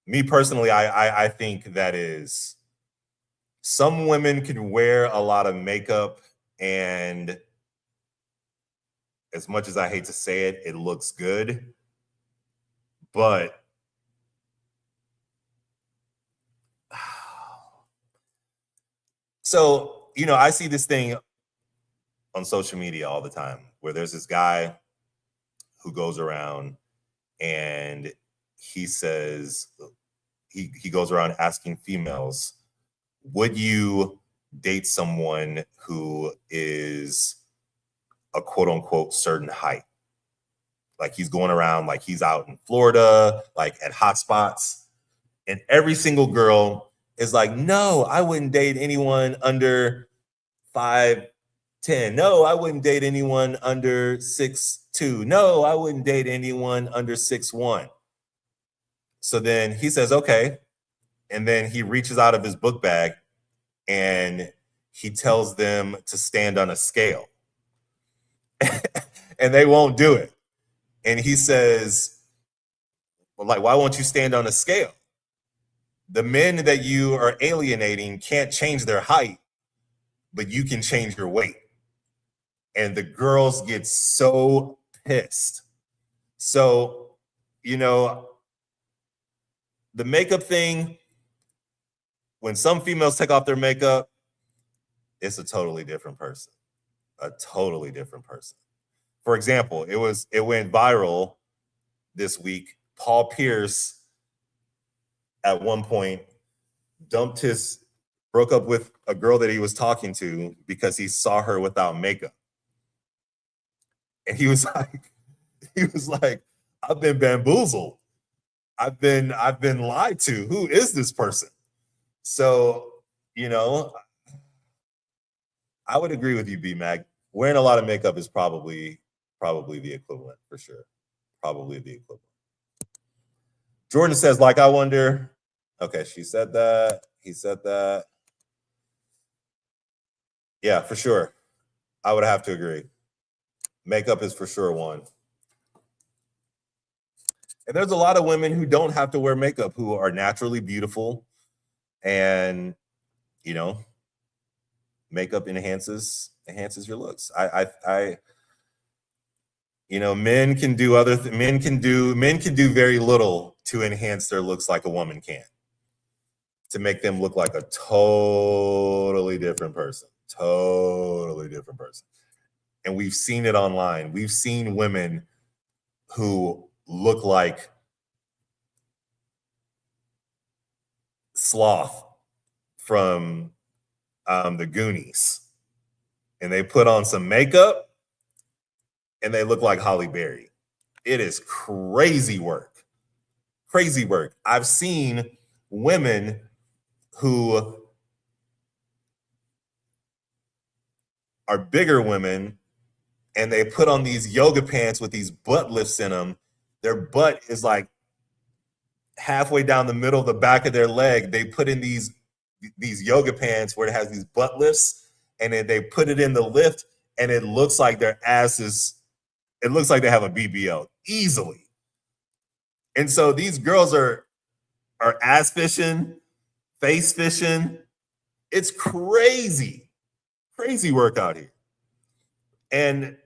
Me personally, I think that is some women can wear a lot of makeup, and as much as I hate to say it, it looks good. But so, I see this thing on social media all the time where there's this guy who goes around and he says, he goes around asking females, would you date someone who is a quote unquote certain height? Like he's going around like he's out in Florida, like at hot spots. And every single girl is like, no, I wouldn't date anyone under 5'10". No, I wouldn't date anyone under 6'2". No, I wouldn't date anyone under 6'1". So then he says, okay. And then he reaches out of his book bag and he tells them to stand on a scale. And they won't do it. And he says, well, like, why won't you stand on a scale? The men that you are alienating can't change their height, but you can change your weight. And the girls get so pissed. So, the makeup thing, when some females take off their makeup, it's a totally different person. A totally different person. For example, it went viral this week. Paul Pierce at one point broke up with a girl that he was talking to because he saw her without makeup. And he was like, I've been bamboozled. I've been lied to. Who is this person? So, I would agree with you, B-Mac. Wearing a lot of makeup is probably the equivalent for sure. Probably the equivalent. Jordan says, like, I wonder. Okay, she said that. He said that. Yeah, for sure. I would have to agree. Makeup is for sure one. And there's a lot of women who don't have to wear makeup, who are naturally beautiful, and makeup enhances your looks. Men can do men can do very little to enhance their looks like a woman can, to make them look like a totally different person. And we've seen it online. We've seen women who look like Sloth from the Goonies, and they put on some makeup and they look like Halle Berry. It is crazy work. Crazy work. I've seen women who are bigger women and they put on these yoga pants with these butt lifts in them. Their butt is like halfway down the middle of the back of their leg. They put in these yoga pants where it has these butt lifts, and then they put it in the lift, and it looks like their asses, it looks like they have a BBL easily. And so these girls are ass fishing, face fishing. It's crazy work out here. And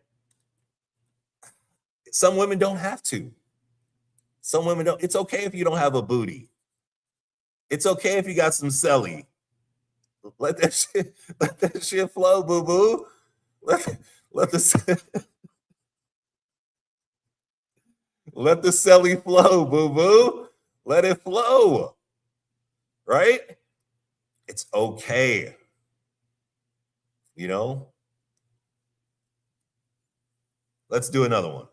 some women don't have to. Some women don't. It's okay if you don't have a booty. It's okay if you got some celly. Let that shit flow, boo-boo. Let the Let the celly flow, boo boo. Let it flow. Right? It's okay. You know? Let's do another one.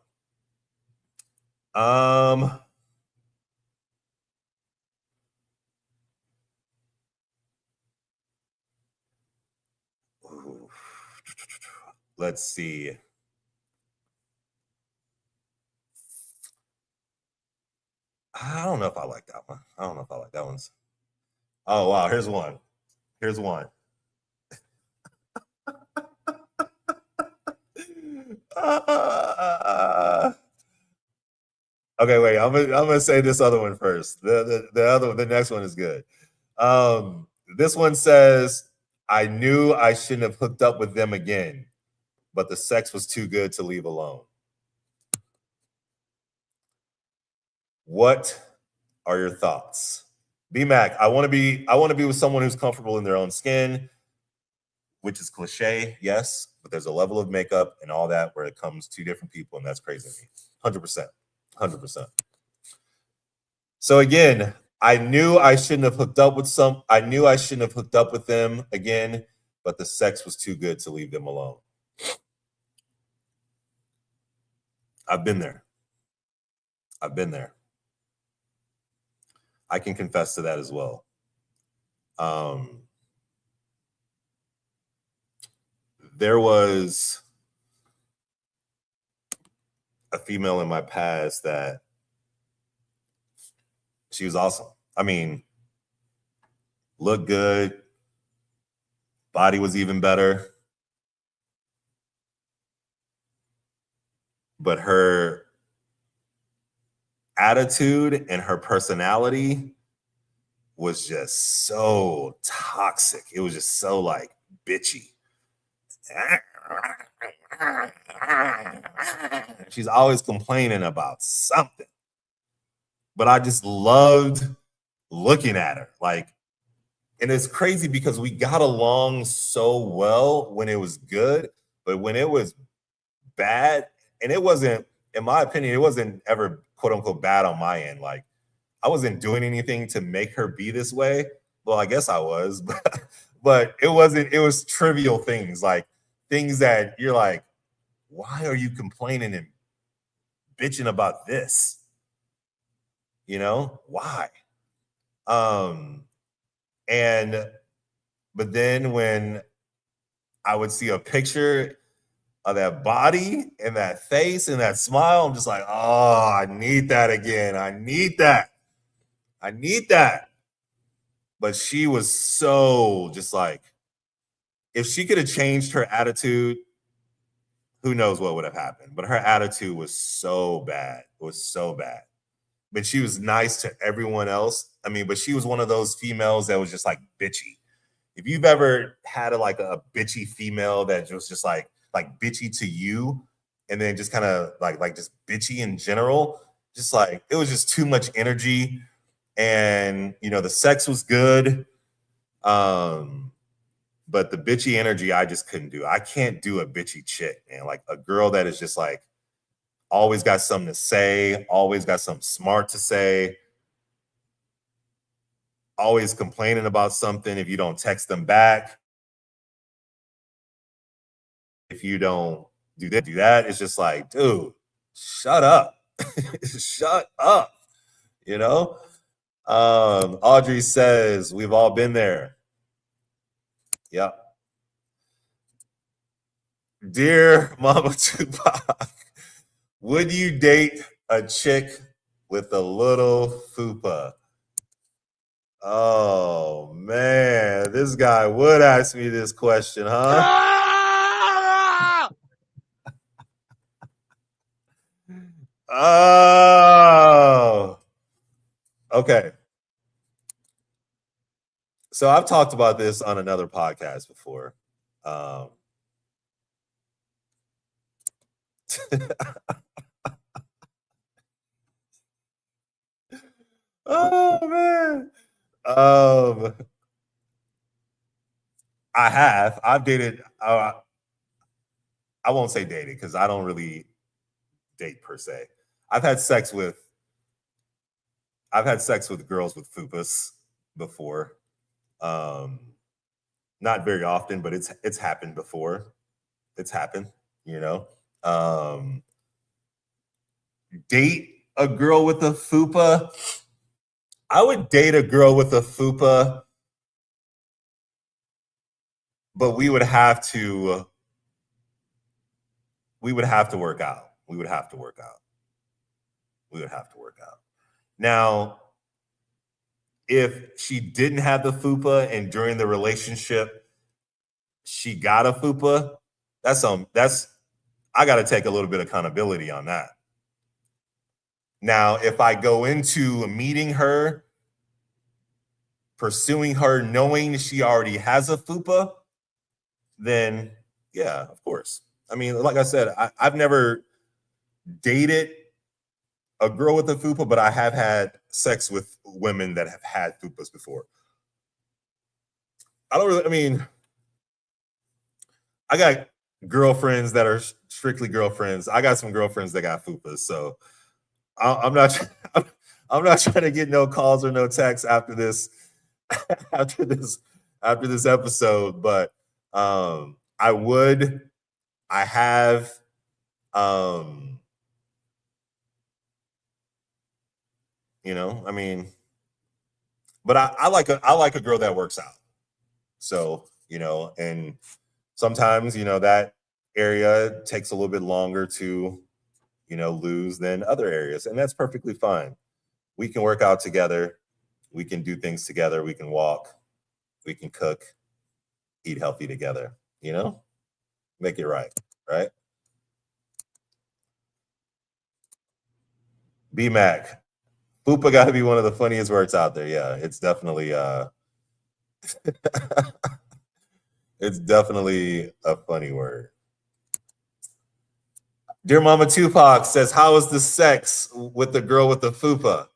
Let's see. I don't know if I like that one. I don't know if I like that one. Oh wow, here's one. Here's one. Okay, wait. I'm gonna say this other one first. The next one is good. This one says, "I knew I shouldn't have hooked up with them again, but the sex was too good to leave alone." What are your thoughts? B-Mac, I want to be with someone who's comfortable in their own skin, which is cliche, yes, but there's a level of makeup and all that where it comes to different people, and that's crazy to me. 100%. 100%. So again, I knew I shouldn't have hooked up with them again, but the sex was too good to leave them alone. I've been there. I can confess to that as well. There was a female in my past that she was awesome. I mean, looked good, body was even better, but her attitude and her personality was just so toxic. It was just so like bitchy. She's always complaining about something. But I just loved looking at her. Like, and it's crazy because we got along so well when it was good, but when it was bad, and it wasn't, in my opinion, it wasn't ever quote unquote bad on my end. Like, I wasn't doing anything to make her be this way. Well, I guess I was, but it wasn't, it was trivial things, like things that you're like, why are you complaining and bitching about this? You know, why? And but then when I would see a picture of that body and that face and that smile, I'm just like, oh, I need that again. I need that. But she was so just like, if she could have changed her attitude, who knows what would have happened. But her attitude was so bad. It was so bad. But she was nice to everyone else. I mean, but she was one of those females that was just like bitchy. If you've ever had a bitchy female that was just like bitchy to you, and then just kind of like just bitchy in general, just like it was just too much energy. And you know, the sex was good. But the bitchy energy I just couldn't do. I can't do a bitchy chick, man. Like a girl that is just like always got something to say, always got something smart to say, always complaining about something if you don't text them back. If you don't do that, it's just like, dude, shut up. Shut up. You know? Audrey says, we've all been there. Yep. Dear Mama Tupac, would you date a chick with a little fupa? Oh man, this guy would ask me this question, huh? Oh, okay. So I've talked about this on another podcast before. Oh man. I've dated. I won't say dated because I don't really date per se. I've had sex with girls with fupas before. Not very often, but it's happened before. It's happened, you know. Date a girl with a fupa. I would date a girl with a fupa, but we would have to work out. We would have to work out. Now, if she didn't have the fupa and during the relationship she got a fupa, that's I got to take a little bit of accountability on that. Now, if I go into meeting her, pursuing her, knowing she already has a fupa, then yeah, of course. I mean, like I said, I've never dated a girl with a fupa, but I have had sex with women that have had fupas before. I got girlfriends that are strictly girlfriends. I got some girlfriends that got fupas, so I'm not trying to get no calls or no texts after this episode, but I have I mean, but I like a girl that works out. So, and sometimes, that area takes a little bit longer to, lose than other areas. And that's perfectly fine. We can work out together. We can do things together. We can walk. We can cook, eat healthy together, make it right. Right. B-Mac. Fupa got to be one of the funniest words out there. Yeah, it's definitely it's definitely a funny word. Dear Mama Tupac says, "How is the sex with the girl with the fupa?"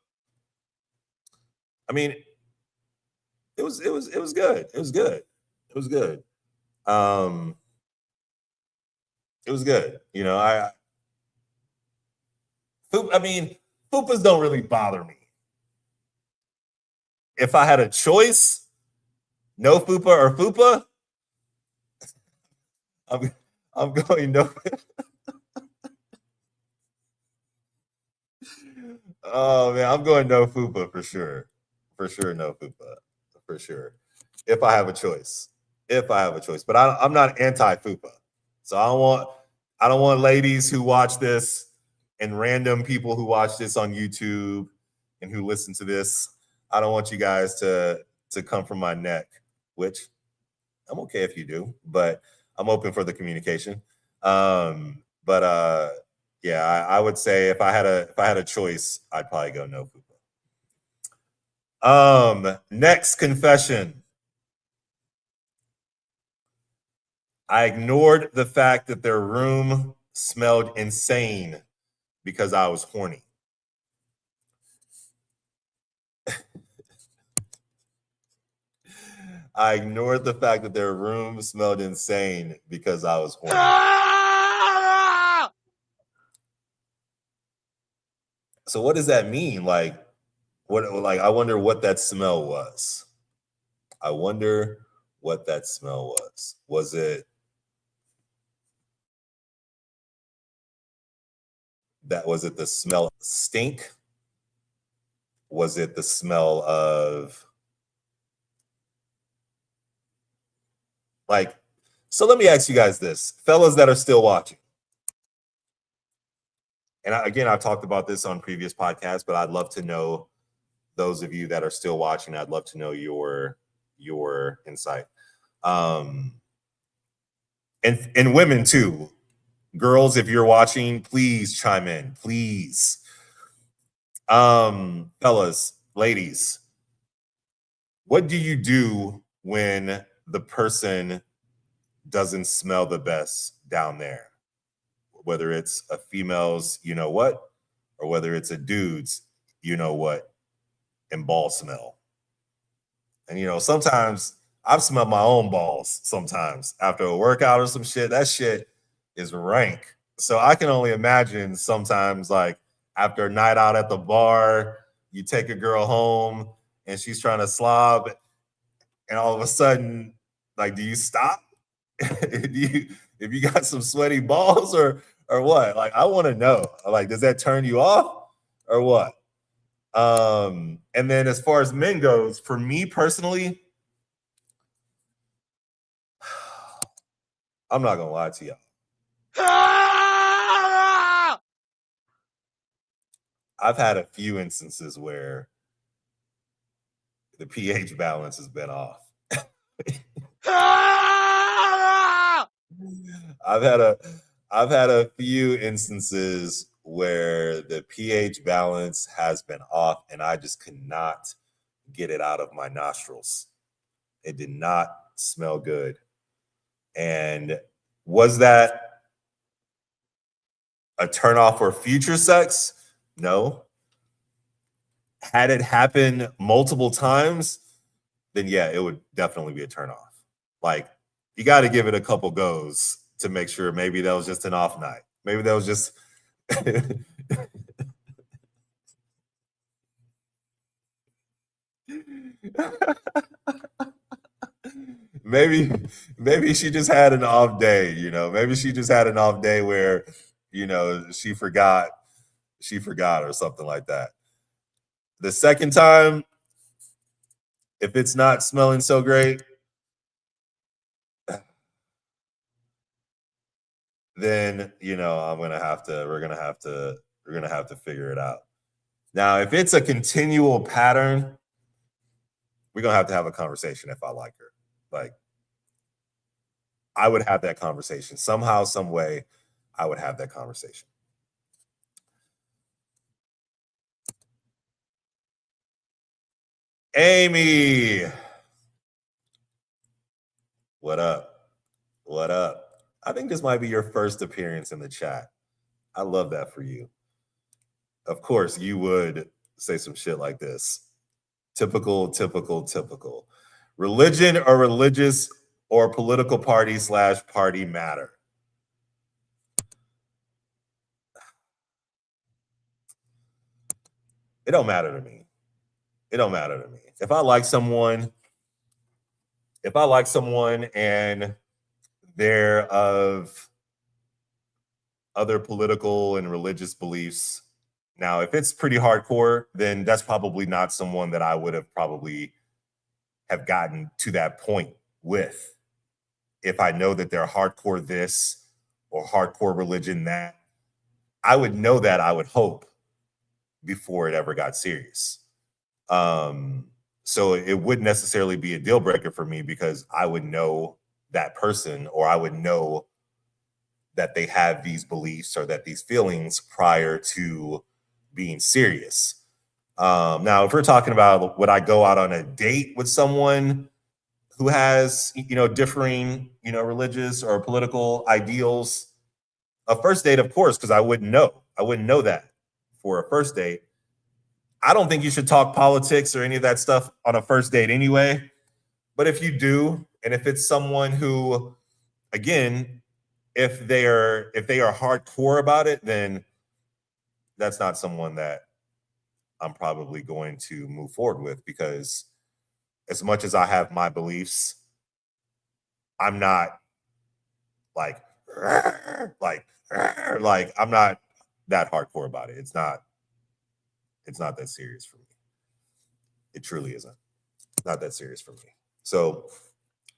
I mean, it was good. It was good. It was good. It was good. Fupas don't really bother me. If I had a choice, no fupa or fupa, I'm going no. Oh man, I'm going no fupa for sure. For sure, no fupa. For sure. If I have a choice. But I'm not anti-fupa. So I don't want ladies who watch this and random people who watch this on YouTube and who listen to this. I don't want you guys to come from my neck, which I'm okay if you do, but I'm open for the communication. Yeah, I would say if I had a choice, I'd probably go no fupa. Next confession. I ignored the fact that their room smelled insane because I was horny. I ignored the fact that their room smelled insane because I was horny. So what does that mean? Like, I wonder what that smell was. Was it the smell of stink? Was it the smell of so let me ask you guys this, fellas that are still watching. And I've talked about this on previous podcasts, but I'd love to know those of you that are still watching. I'd love to know your insight. And women too. Girls, if you're watching, please chime in, please. Fellas, ladies, what do you do when the person doesn't smell the best down there? Whether it's a female's, or whether it's a dude's, and ball smell. And sometimes I've smelled my own balls sometimes after a workout or some shit. That shit is rank. So I can only imagine sometimes, like, after a night out at the bar, you take a girl home and she's trying to slob, and all of a sudden, like, do you stop? If you got some sweaty balls or what? Like, I want to know. Like, does that turn you off or what? And then as far as men goes, for me personally, I'm not gonna lie to y'all. I've had a few instances where the pH balance has been off. I've had a few instances where the pH balance has been off and I just could not get it out of my nostrils. It did not smell good. And was that a turnoff for future sex? No. Had it happen multiple times, then yeah, it would definitely be a turnoff. Like, you got to give it a couple goes to make sure maybe that was just an off night. Maybe that was just maybe she just had an off day, you know. Maybe she just had an off day where, you know, she forgot or something like that. The second time, if it's not smelling so great, then, you know, we're gonna have to figure it out. Now, if it's a continual pattern, we're gonna have a conversation if I like her. Like, I would have that conversation. Somehow, some way, I would have that conversation. Amy, what up? What up? I think this might be your first appearance in the chat. I love that for you. Of course, you would say some shit like this. Typical. Religion or religious or political party / party matter. It don't matter to me. It don't matter to me. If I like someone and they're of other political and religious beliefs, now, if it's pretty hardcore, then that's probably not someone that I would have probably have gotten to that point with. If I know that they're hardcore this or hardcore religion that, I would know that, I would hope, before it ever got serious. So it wouldn't necessarily be a deal breaker for me because I would know that person, or I would know that they have these beliefs or that these feelings prior to being serious. Now, if we're talking about would I go out on a date with someone who has, you know, differing, you know, religious or political ideals, a first date, of course, because I wouldn't know that for a first date. I don't think you should talk politics or any of that stuff on a first date anyway. But if you do, and if it's someone who, again, if they are hardcore about it, then that's not someone that I'm probably going to move forward with, because as much as I have my beliefs, I'm not like I'm not that hardcore about it. It's not that serious for me. It truly isn't. Not that serious for me. So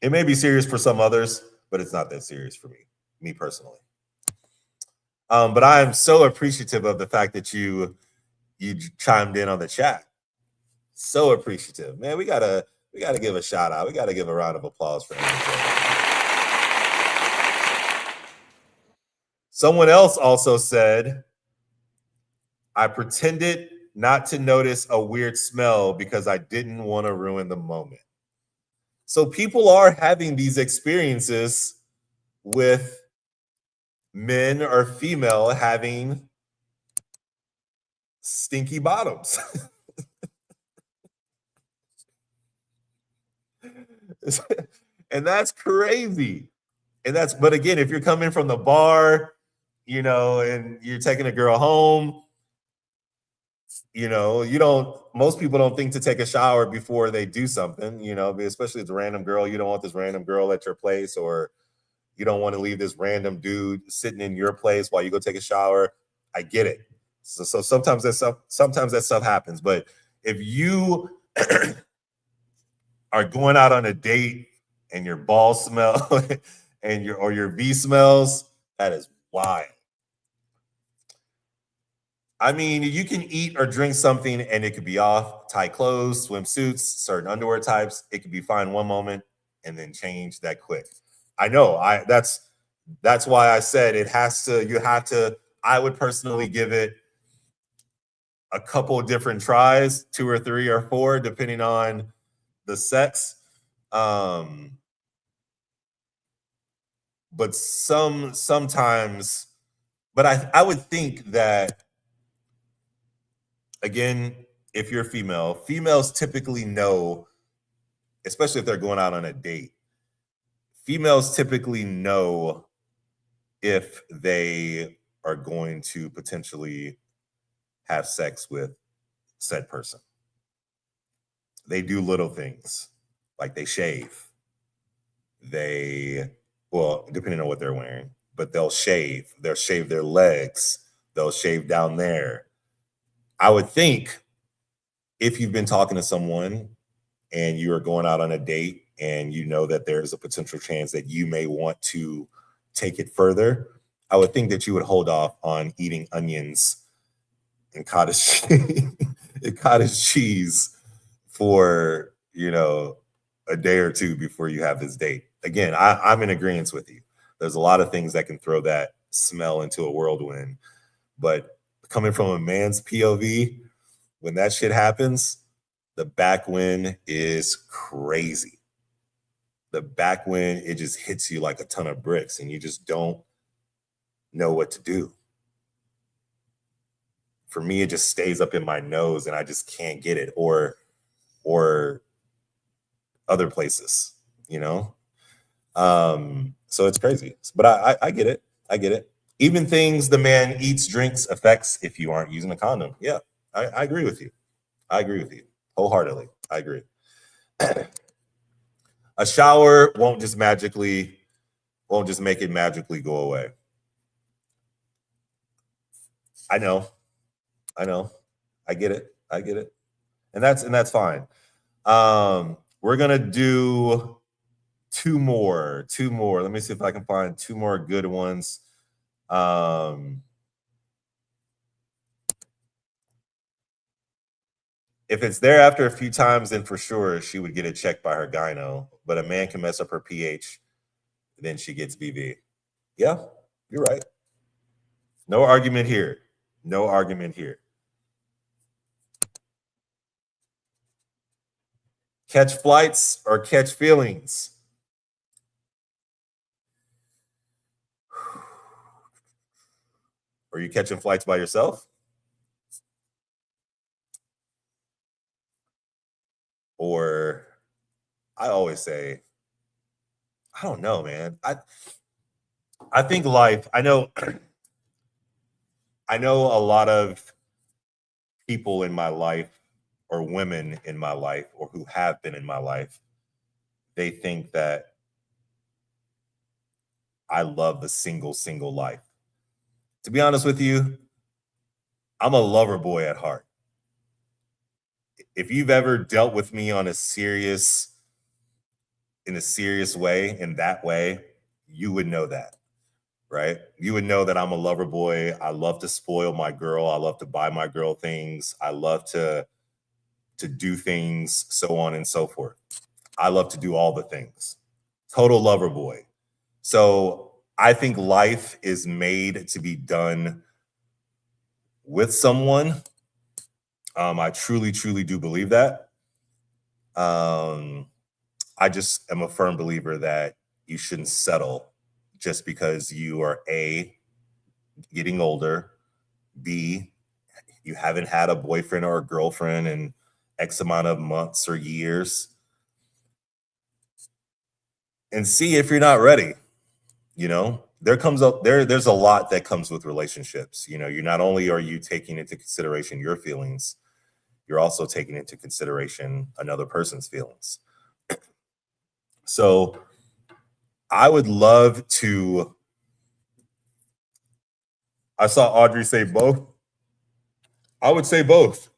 it may be serious for some others, but it's not that serious for me personally. But I am so appreciative of the fact that you chimed in on the chat. So appreciative, man. We gotta give a shout out. We gotta give a round of applause for MJ. Someone else also said, I pretended not to notice a weird smell because I didn't want to ruin the moment. So people are having these experiences with men or female having stinky bottoms. And that's crazy. But again, if you're coming from the bar, you know, and you're taking a girl home, most people don't think to take a shower before they do something, especially if it's a random girl. You don't want this random girl at your place, or you don't want to leave this random dude sitting in your place while you go take a shower. I get it. So sometimes that stuff happens. But if you are going out on a date and your balls smell and your V smells, that is wild. I mean, you can eat or drink something and it could be off. Tight clothes, swimsuits, certain underwear types. It could be fine one moment and then change that quick. I know. That's why I said it has to. You have to. I would personally give it a couple different tries, 2 or 3 or 4, depending on the sex. But sometimes, but I would think that, again, if you're female, females typically know, especially if they're going out on a date, females typically know if they are going to potentially have sex with said person. They do little things like they shave. Well, depending on what they're wearing, but they'll shave their legs, they'll shave down there. I would think if you've been talking to someone and you are going out on a date and you know that there's a potential chance that you may want to take it further, I would think that you would hold off on eating onions and cottage cheese for, a day or two before you have this date. Again, I'm in agreement with you. There's a lot of things that can throw that smell into a whirlwind, but coming from a man's POV, when that shit happens, the back wind is crazy. The back wind, it just hits you like a ton of bricks and you just don't know what to do. For me, it just stays up in my nose and I just can't get it, or other places, so it's crazy. But I get it. I get it. Even things the man eats, drinks affects if you aren't using a condom. Yeah, I agree with you. I agree with you wholeheartedly. I agree. A shower won't just make it magically go away. I know. I get it. And that's fine. We're gonna do two more. Let me see if I can find 2 more good ones. If it's there after a few times, then for sure she would get it checked by her gyno. But a man can mess up her pH, then she gets BV. Yeah, you're right. No argument here. Catch flights or catch feelings? Are you catching flights by yourself? Or I always say, I don't know, man. I think life, I know a lot of people in my life, or women in my life, or who have been in my life, they think that I love the single life. To be honest with you, I'm a lover boy at heart. If you've ever dealt with me in a serious way, in that way, you would know that, right? You would know that I'm a lover boy. I love to spoil my girl. I love to buy my girl things. I love to do things, so on and so forth. I love to do all the things. Total lover boy. So I think life is made to be done with someone. I truly do believe that. I just am a firm believer that you shouldn't settle just because you are A, getting older, B, you haven't had a boyfriend or a girlfriend in X amount of months or years, and C, if you're not ready. there's a lot that comes with relationships. You know, you not only are you taking into consideration your feelings, you're also taking into consideration another person's feelings. So I would love to. I saw Audrey say both. I would say both.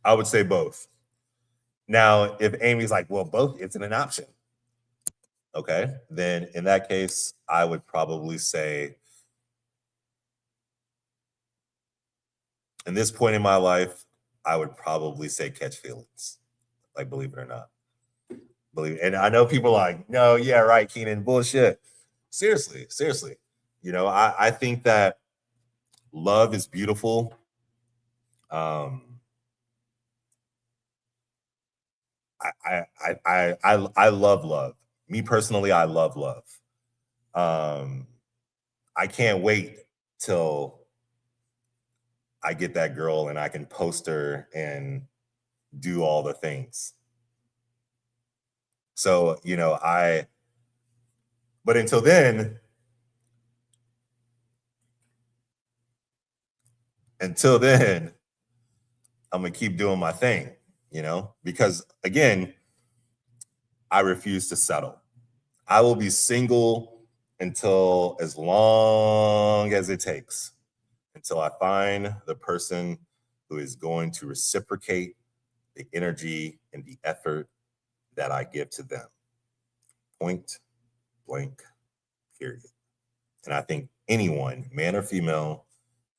I would say both. Now, if Amy's like, well, both isn't an option. Okay, then in that case, I would probably say, in this point in my life, I would probably say catch feelings. Like, believe it or not. Believe it. And I know people are like, no, yeah, right, Keenan, bullshit. Seriously. You know, I think that love is beautiful. I love love. Me personally, I love love. I can't wait till I get that girl and I can post her and do all the things. So, you know, but until then, I'm gonna keep doing my thing, you know, because again, I refuse to settle. I will be single until as long as it takes, until I find the person who is going to reciprocate the energy and the effort that I give to them. Point blank, period. And I think anyone, man or female,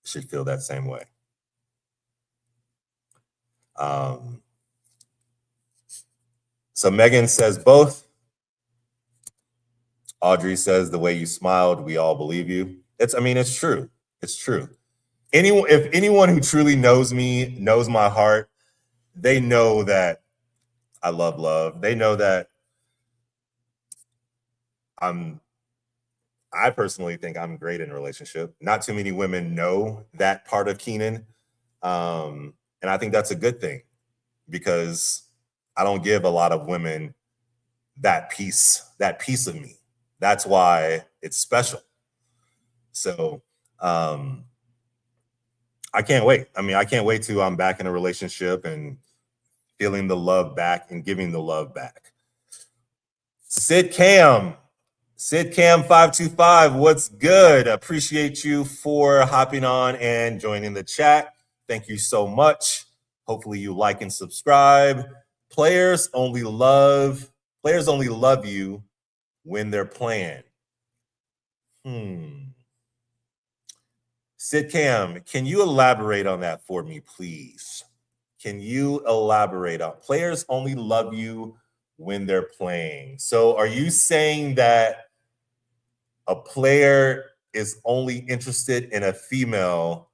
should feel that same way. So Megan says both. Audrey says the way you smiled, we all believe you. It's true. It's true. If anyone who truly knows me, knows my heart, they know that I love love. They know that I personally think I'm great in a relationship. Not too many women know that part of Keenan. And I think that's a good thing because I don't give a lot of women that piece of me. That's why it's special. So I can't wait. I can't wait till I'm back in a relationship and feeling the love back and giving the love back. Sid Cam 525, what's good? Appreciate you for hopping on and joining the chat. Thank you so much. Hopefully you like and subscribe. Players only love you when they're playing. Sid Cam, can you elaborate on that for me, please? Can you elaborate on players only love you when they're playing? So are you saying that a player is only interested in a female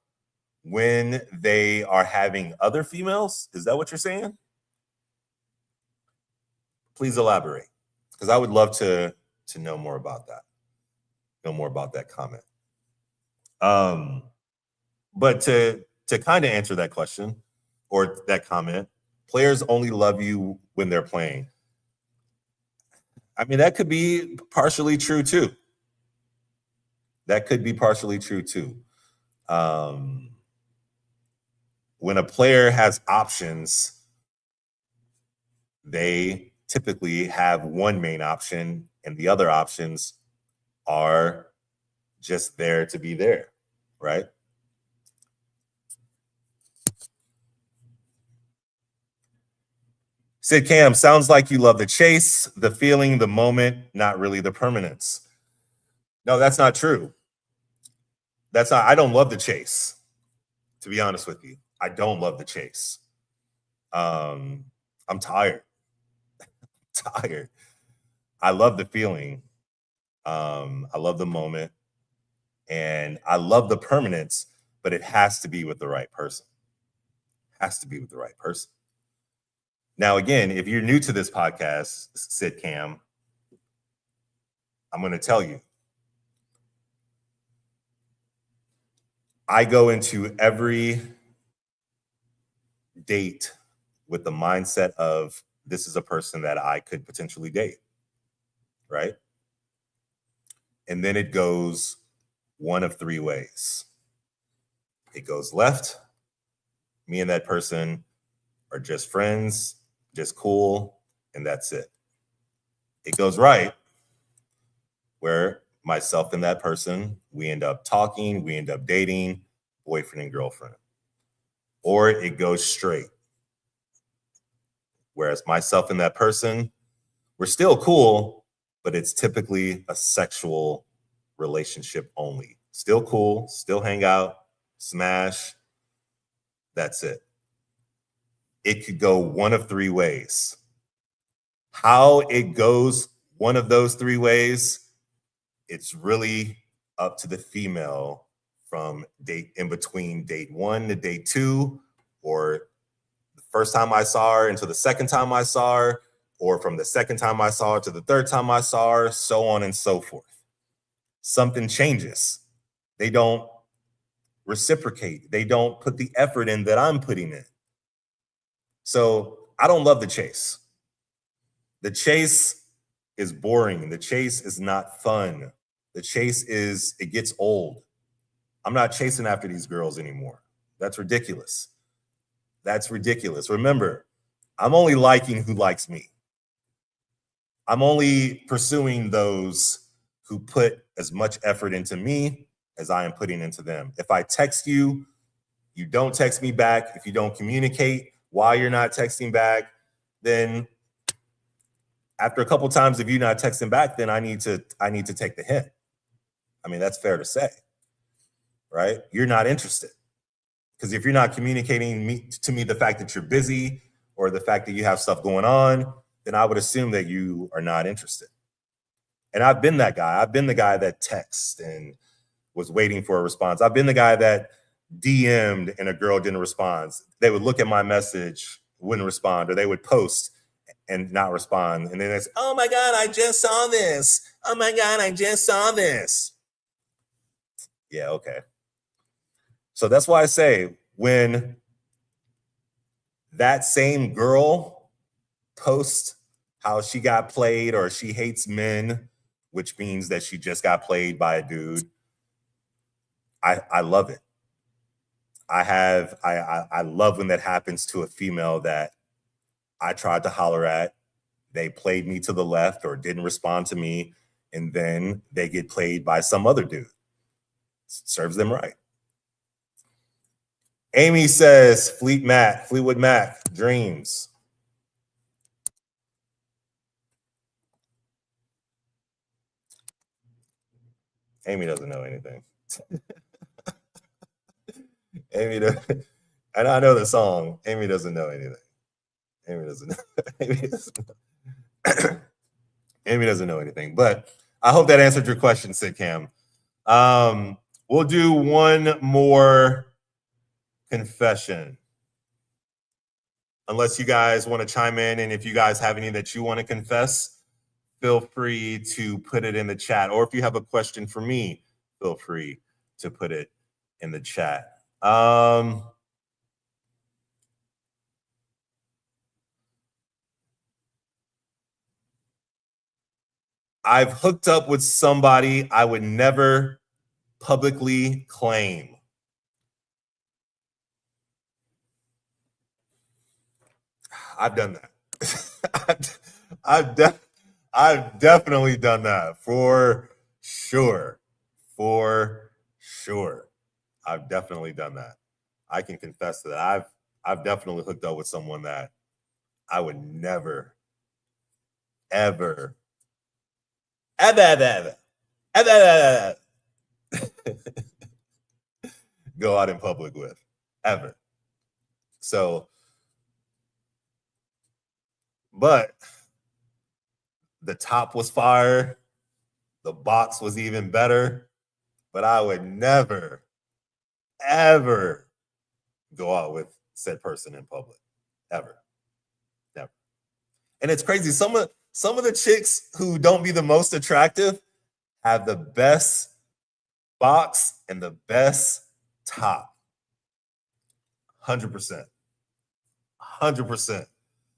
when they are having other females? Is that what you're saying? Please elaborate, because I would love to know more about that. Know more about that comment. But to kind of answer that question or that comment, players only love you when they're playing. That could be partially true too. When a player has options, they typically have one main option and the other options are just there to be there, right? Sid Cam, sounds like you love the chase, the feeling, the moment, not really the permanence. No, that's not true. I don't love the chase, to be honest with you. I don't love the chase. I'm tired. I love the feeling. I love the moment. And I love the permanence, but it has to be with the right person. Now, again, if you're new to this podcast, Sid Cam, I'm going to tell you, I go into every date with the mindset of this is a person that I could potentially date, right? And then it goes one of three ways. It goes left. Me and that person are just friends, just cool, and that's it. It goes right, where myself and that person, we end up talking, we end up dating, boyfriend and girlfriend. Or it goes straight, whereas myself and that person, we're still cool, but it's typically a sexual relationship only. Still cool, still hang out, smash, that's it. It could go one of three ways. How it goes one of those three ways, it's really up to the female from date in between date 1 to date 2, or the first time I saw her until the second time I saw her, or from the second time I saw her to the third time I saw her, so on and so forth. Something changes. They don't reciprocate. They don't put the effort in that I'm putting in. So I don't love the chase. The chase is boring. The chase is not fun. The chase is, it gets old. I'm not chasing after these girls anymore. That's ridiculous. That's ridiculous. Remember, I'm only liking who likes me. I'm only pursuing those who put as much effort into me as I am putting into them. If I text you, you don't text me back. If you don't communicate while you're not texting back, then after a couple times of you not texting back, then I need to take the hint. I mean, that's fair to say, right? You're not interested. Because if you're not communicating to me the fact that you're busy or the fact that you have stuff going on, then I would assume that you are not interested. And I've been that guy. I've been the guy that texted and was waiting for a response. I've been the guy that DM'd and a girl didn't respond. They would look at my message, wouldn't respond, or they would post and not respond. And then it's, oh my God, I just saw this. Oh my God, I just saw this. Yeah, okay. So that's why I say when that same girl posts how she got played or she hates men, which means that she just got played by a dude, I love it. I love when that happens to a female that I tried to holler at. They played me to the left or didn't respond to me, and then they get played by some other dude. Serves them right. Amy says, Fleetwood Mac, Dreams. Amy doesn't know anything. Amy doesn't, and I know the song. Amy doesn't know anything. Amy doesn't know. Amy doesn't know anything. But I hope that answered your question, Sitcam. We'll do one more confession. Unless you guys want to chime in, and if you guys have any that you want to confess, feel free to put it in the chat. Or if you have a question for me, feel free to put it in the chat. I've hooked up with somebody I would never publicly claim. I've done that. I've definitely done that for sure. For sure. I've definitely done that. I can confess to that. I've definitely hooked up with someone that I would never, ever go out in public with, ever. So, but the top was fire, the box was even better, but I would never, ever go out with said person in public, ever, never. And it's crazy. Some of the chicks who don't be the most attractive have the best box and the best top. 100%. 100%.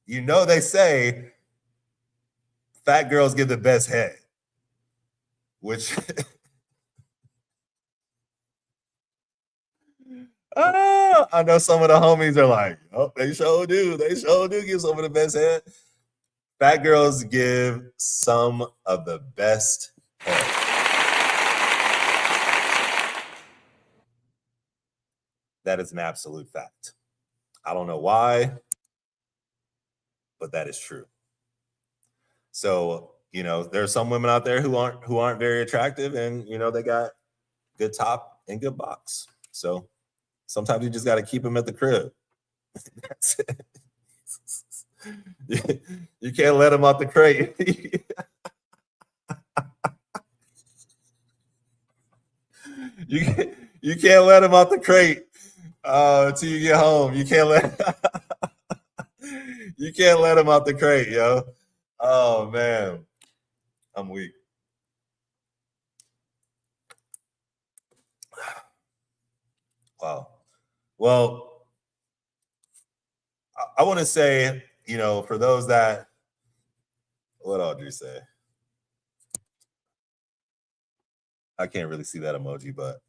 You know, they say fat girls give the best head. which I know some of the homies are like, oh, they sure do. They sure do give some of the best head. Fat girls give some of the best head. That is an absolute fact. I don't know why, but that is true. So, there's some women out there who aren't very attractive, and they got good top and good box. So sometimes you just got to keep them at the crib. That's it. You can't let them out the crate. you can't let them out the crate until you get home. You can't let them out the crate, yo. Oh man, I'm weak. Wow. Well, I want to say, for those that, what Audrey say? I can't really see that emoji, but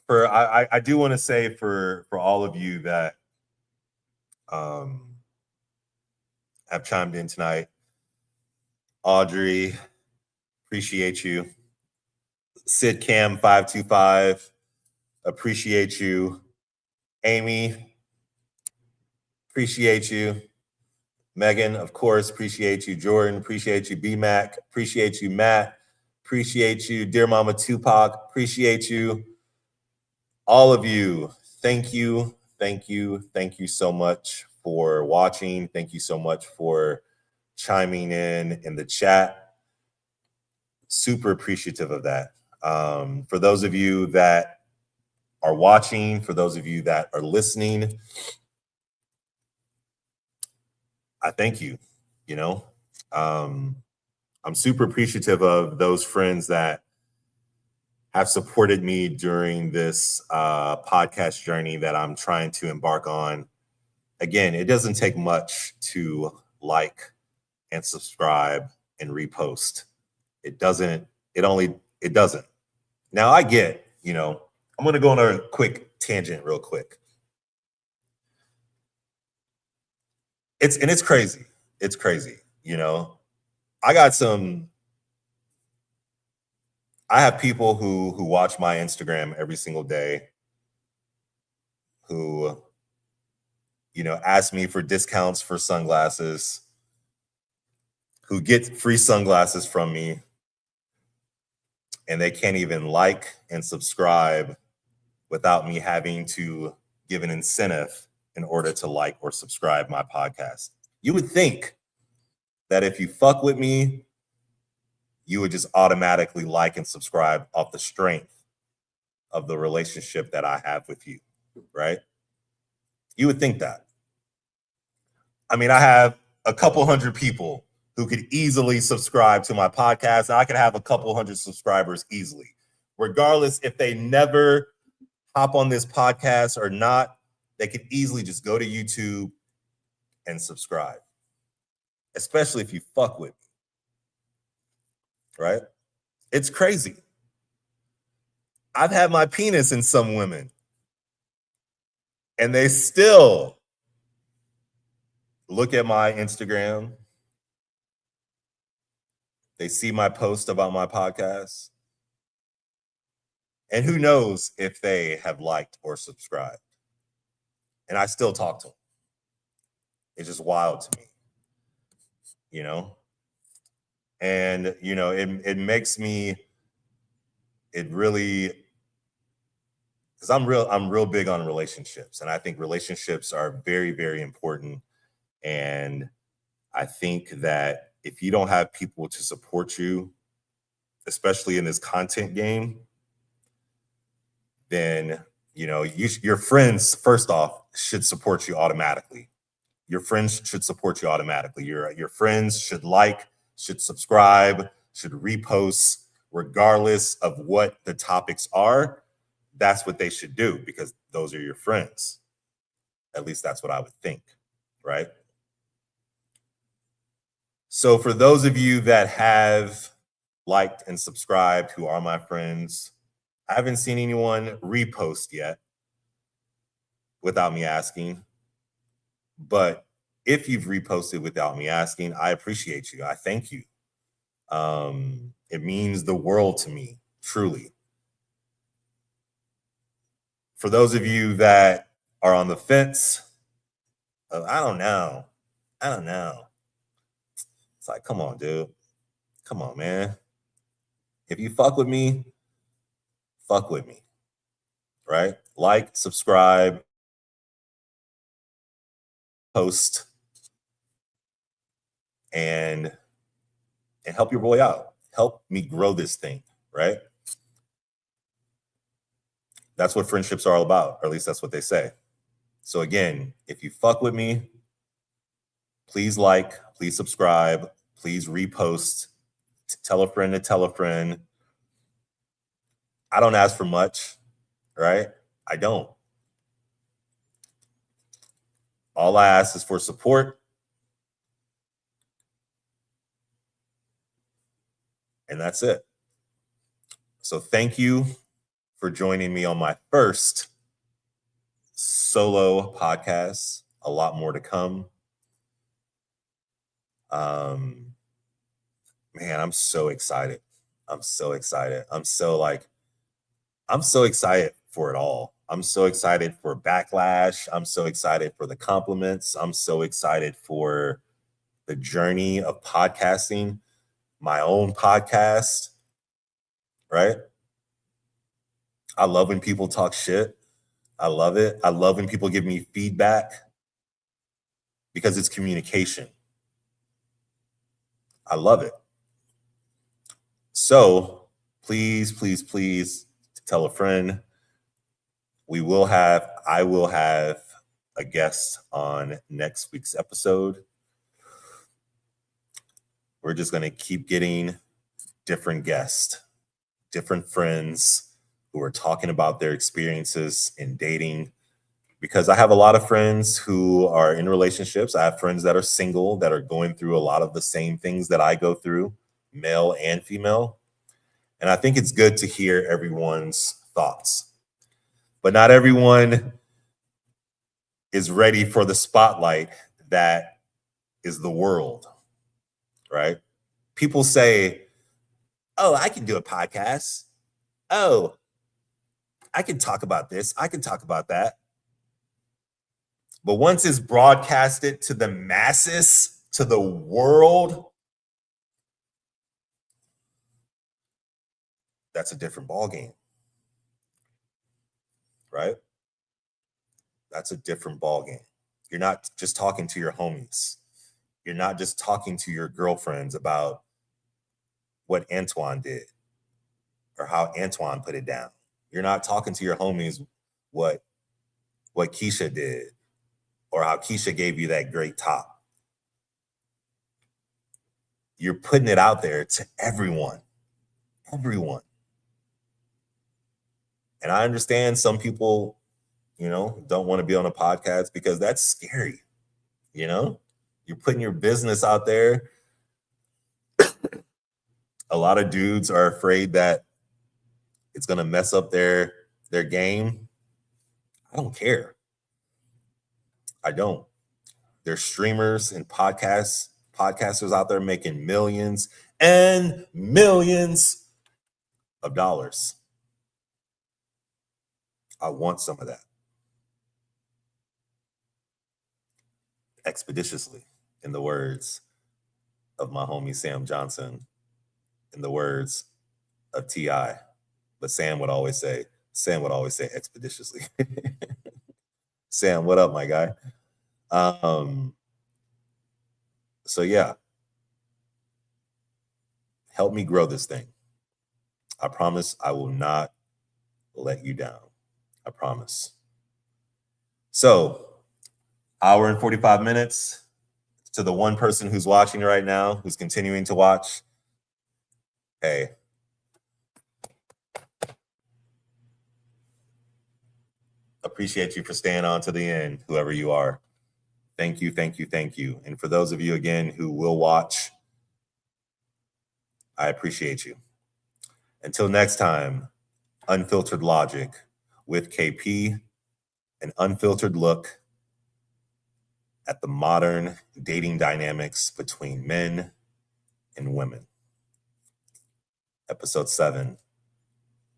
I do want to say for all of you that have chimed in tonight, Audrey, appreciate you. Sid Cam 525, appreciate you. Amy, appreciate you. Megan, of course, appreciate you. Jordan, appreciate you. B-Mac, appreciate you. Matt, appreciate you. Dear Mama Tupac, appreciate you. All of you, thank you, thank you, thank you so much for watching. Thank you so much for chiming in the chat. Super appreciative of that. For those of you that are watching, for those of you that are listening, I thank you. I'm super appreciative of those friends that have supported me during this podcast journey that I'm trying to embark on. Again, it doesn't take much to like and subscribe and repost. It doesn't. Now I get, I'm going to go on a quick tangent real quick. It's crazy. It's crazy. I have people who watch my Instagram every single day who, ask me for discounts for sunglasses, who get free sunglasses from me, and they can't even like and subscribe without me having to give an incentive in order to like or subscribe my podcast. You would think that if you fuck with me, you would just automatically like and subscribe off the strength of the relationship that I have with you, right? You would think that. I mean, I have a couple hundred people who could easily subscribe to my podcast. And I could have a couple hundred subscribers easily, regardless if they never hop on this podcast or not. They could easily just go to YouTube and subscribe, especially if you fuck with me, right? It's crazy. I've had my penis in some women, and they still look at my Instagram. They see my post about my podcast. And who knows if they have liked or subscribed. And I still talk to them. It's just wild to me, And, it makes me, it really, because I'm real big on relationships. And I think relationships are very, very important. And I think that if you don't have people to support you, especially in this content game, then your friends, first off, should support you automatically. Your friends should support you automatically. Your friends should like, should subscribe, should repost, regardless of what the topics are. That's what they should do, because those are your friends. At least that's what I would think, right? So for those of you that have liked and subscribed who are my friends. I haven't seen anyone repost yet without me asking. But if you've reposted without me asking, I appreciate you. I thank you. It means the world to me, truly. For those of you that are on the fence, I don't know. It's like, come on, dude. Come on, man. If you fuck with me, right? Like, subscribe, post, and help your boy out. Help me grow this thing, right? That's what friendships are all about, or at least that's what they say. So again, if you fuck with me, please like, please subscribe, please repost, tell a friend to tell a friend. I don't ask for much, right? I don't. All I ask is for support. And that's it. So thank you for joining me on my first solo podcast. A lot more to come. Man, I'm so excited. I'm so excited for it all. I'm so excited for backlash. I'm so excited for the compliments. I'm so excited for the journey of podcasting, my own podcast, right? I love when people talk shit. I love it. I love when people give me feedback because it's communication. I love it. So please, please, please tell a friend. I will have a guest on next week's episode. We're just going to keep getting different guests, different friends who are talking about their experiences in dating. Because I have a lot of friends who are in relationships. I have friends that are single, that are going through a lot of the same things that I go through, male and female. And I think it's good to hear everyone's thoughts. But not everyone is ready for the spotlight that is the world, right? People say, oh, I can do a podcast. Oh, I can talk about this. I can talk about that. But once it's broadcasted to the masses, to the world, that's a different ballgame, right? That's a different ballgame. You're not just talking to your homies. You're not just talking to your girlfriends about what Antoine did or how Antoine put it down. You're not talking to your homies what Keisha did or how Keisha gave you that great top. You're putting it out there to everyone. And I understand some people, don't want to be on a podcast because that's scary. You're putting your business out there. A lot of dudes are afraid that it's going to mess up their game. I don't care. I don't. There's streamers and podcasters out there making millions and millions of dollars. I want some of that. Expeditiously, in the words of my homie Sam Johnson, in the words of T.I. But Sam would always say expeditiously. Sam, what up, my guy? So yeah, help me grow this thing. I promise I will not let you down. I promise. So, hour and 45 minutes to the one person who's watching right now, who's continuing to watch. Hey, appreciate you for staying on to the end, whoever you are. Thank you, thank you, thank you. And for those of you, again, who will watch, I appreciate you. Until next time, Unfiltered Logic with KP, an unfiltered look at the modern dating dynamics between men and women. Episode 7,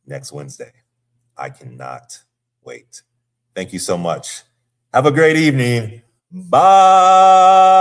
next Wednesday. I cannot wait. Thank you so much. Have a great evening. Bye.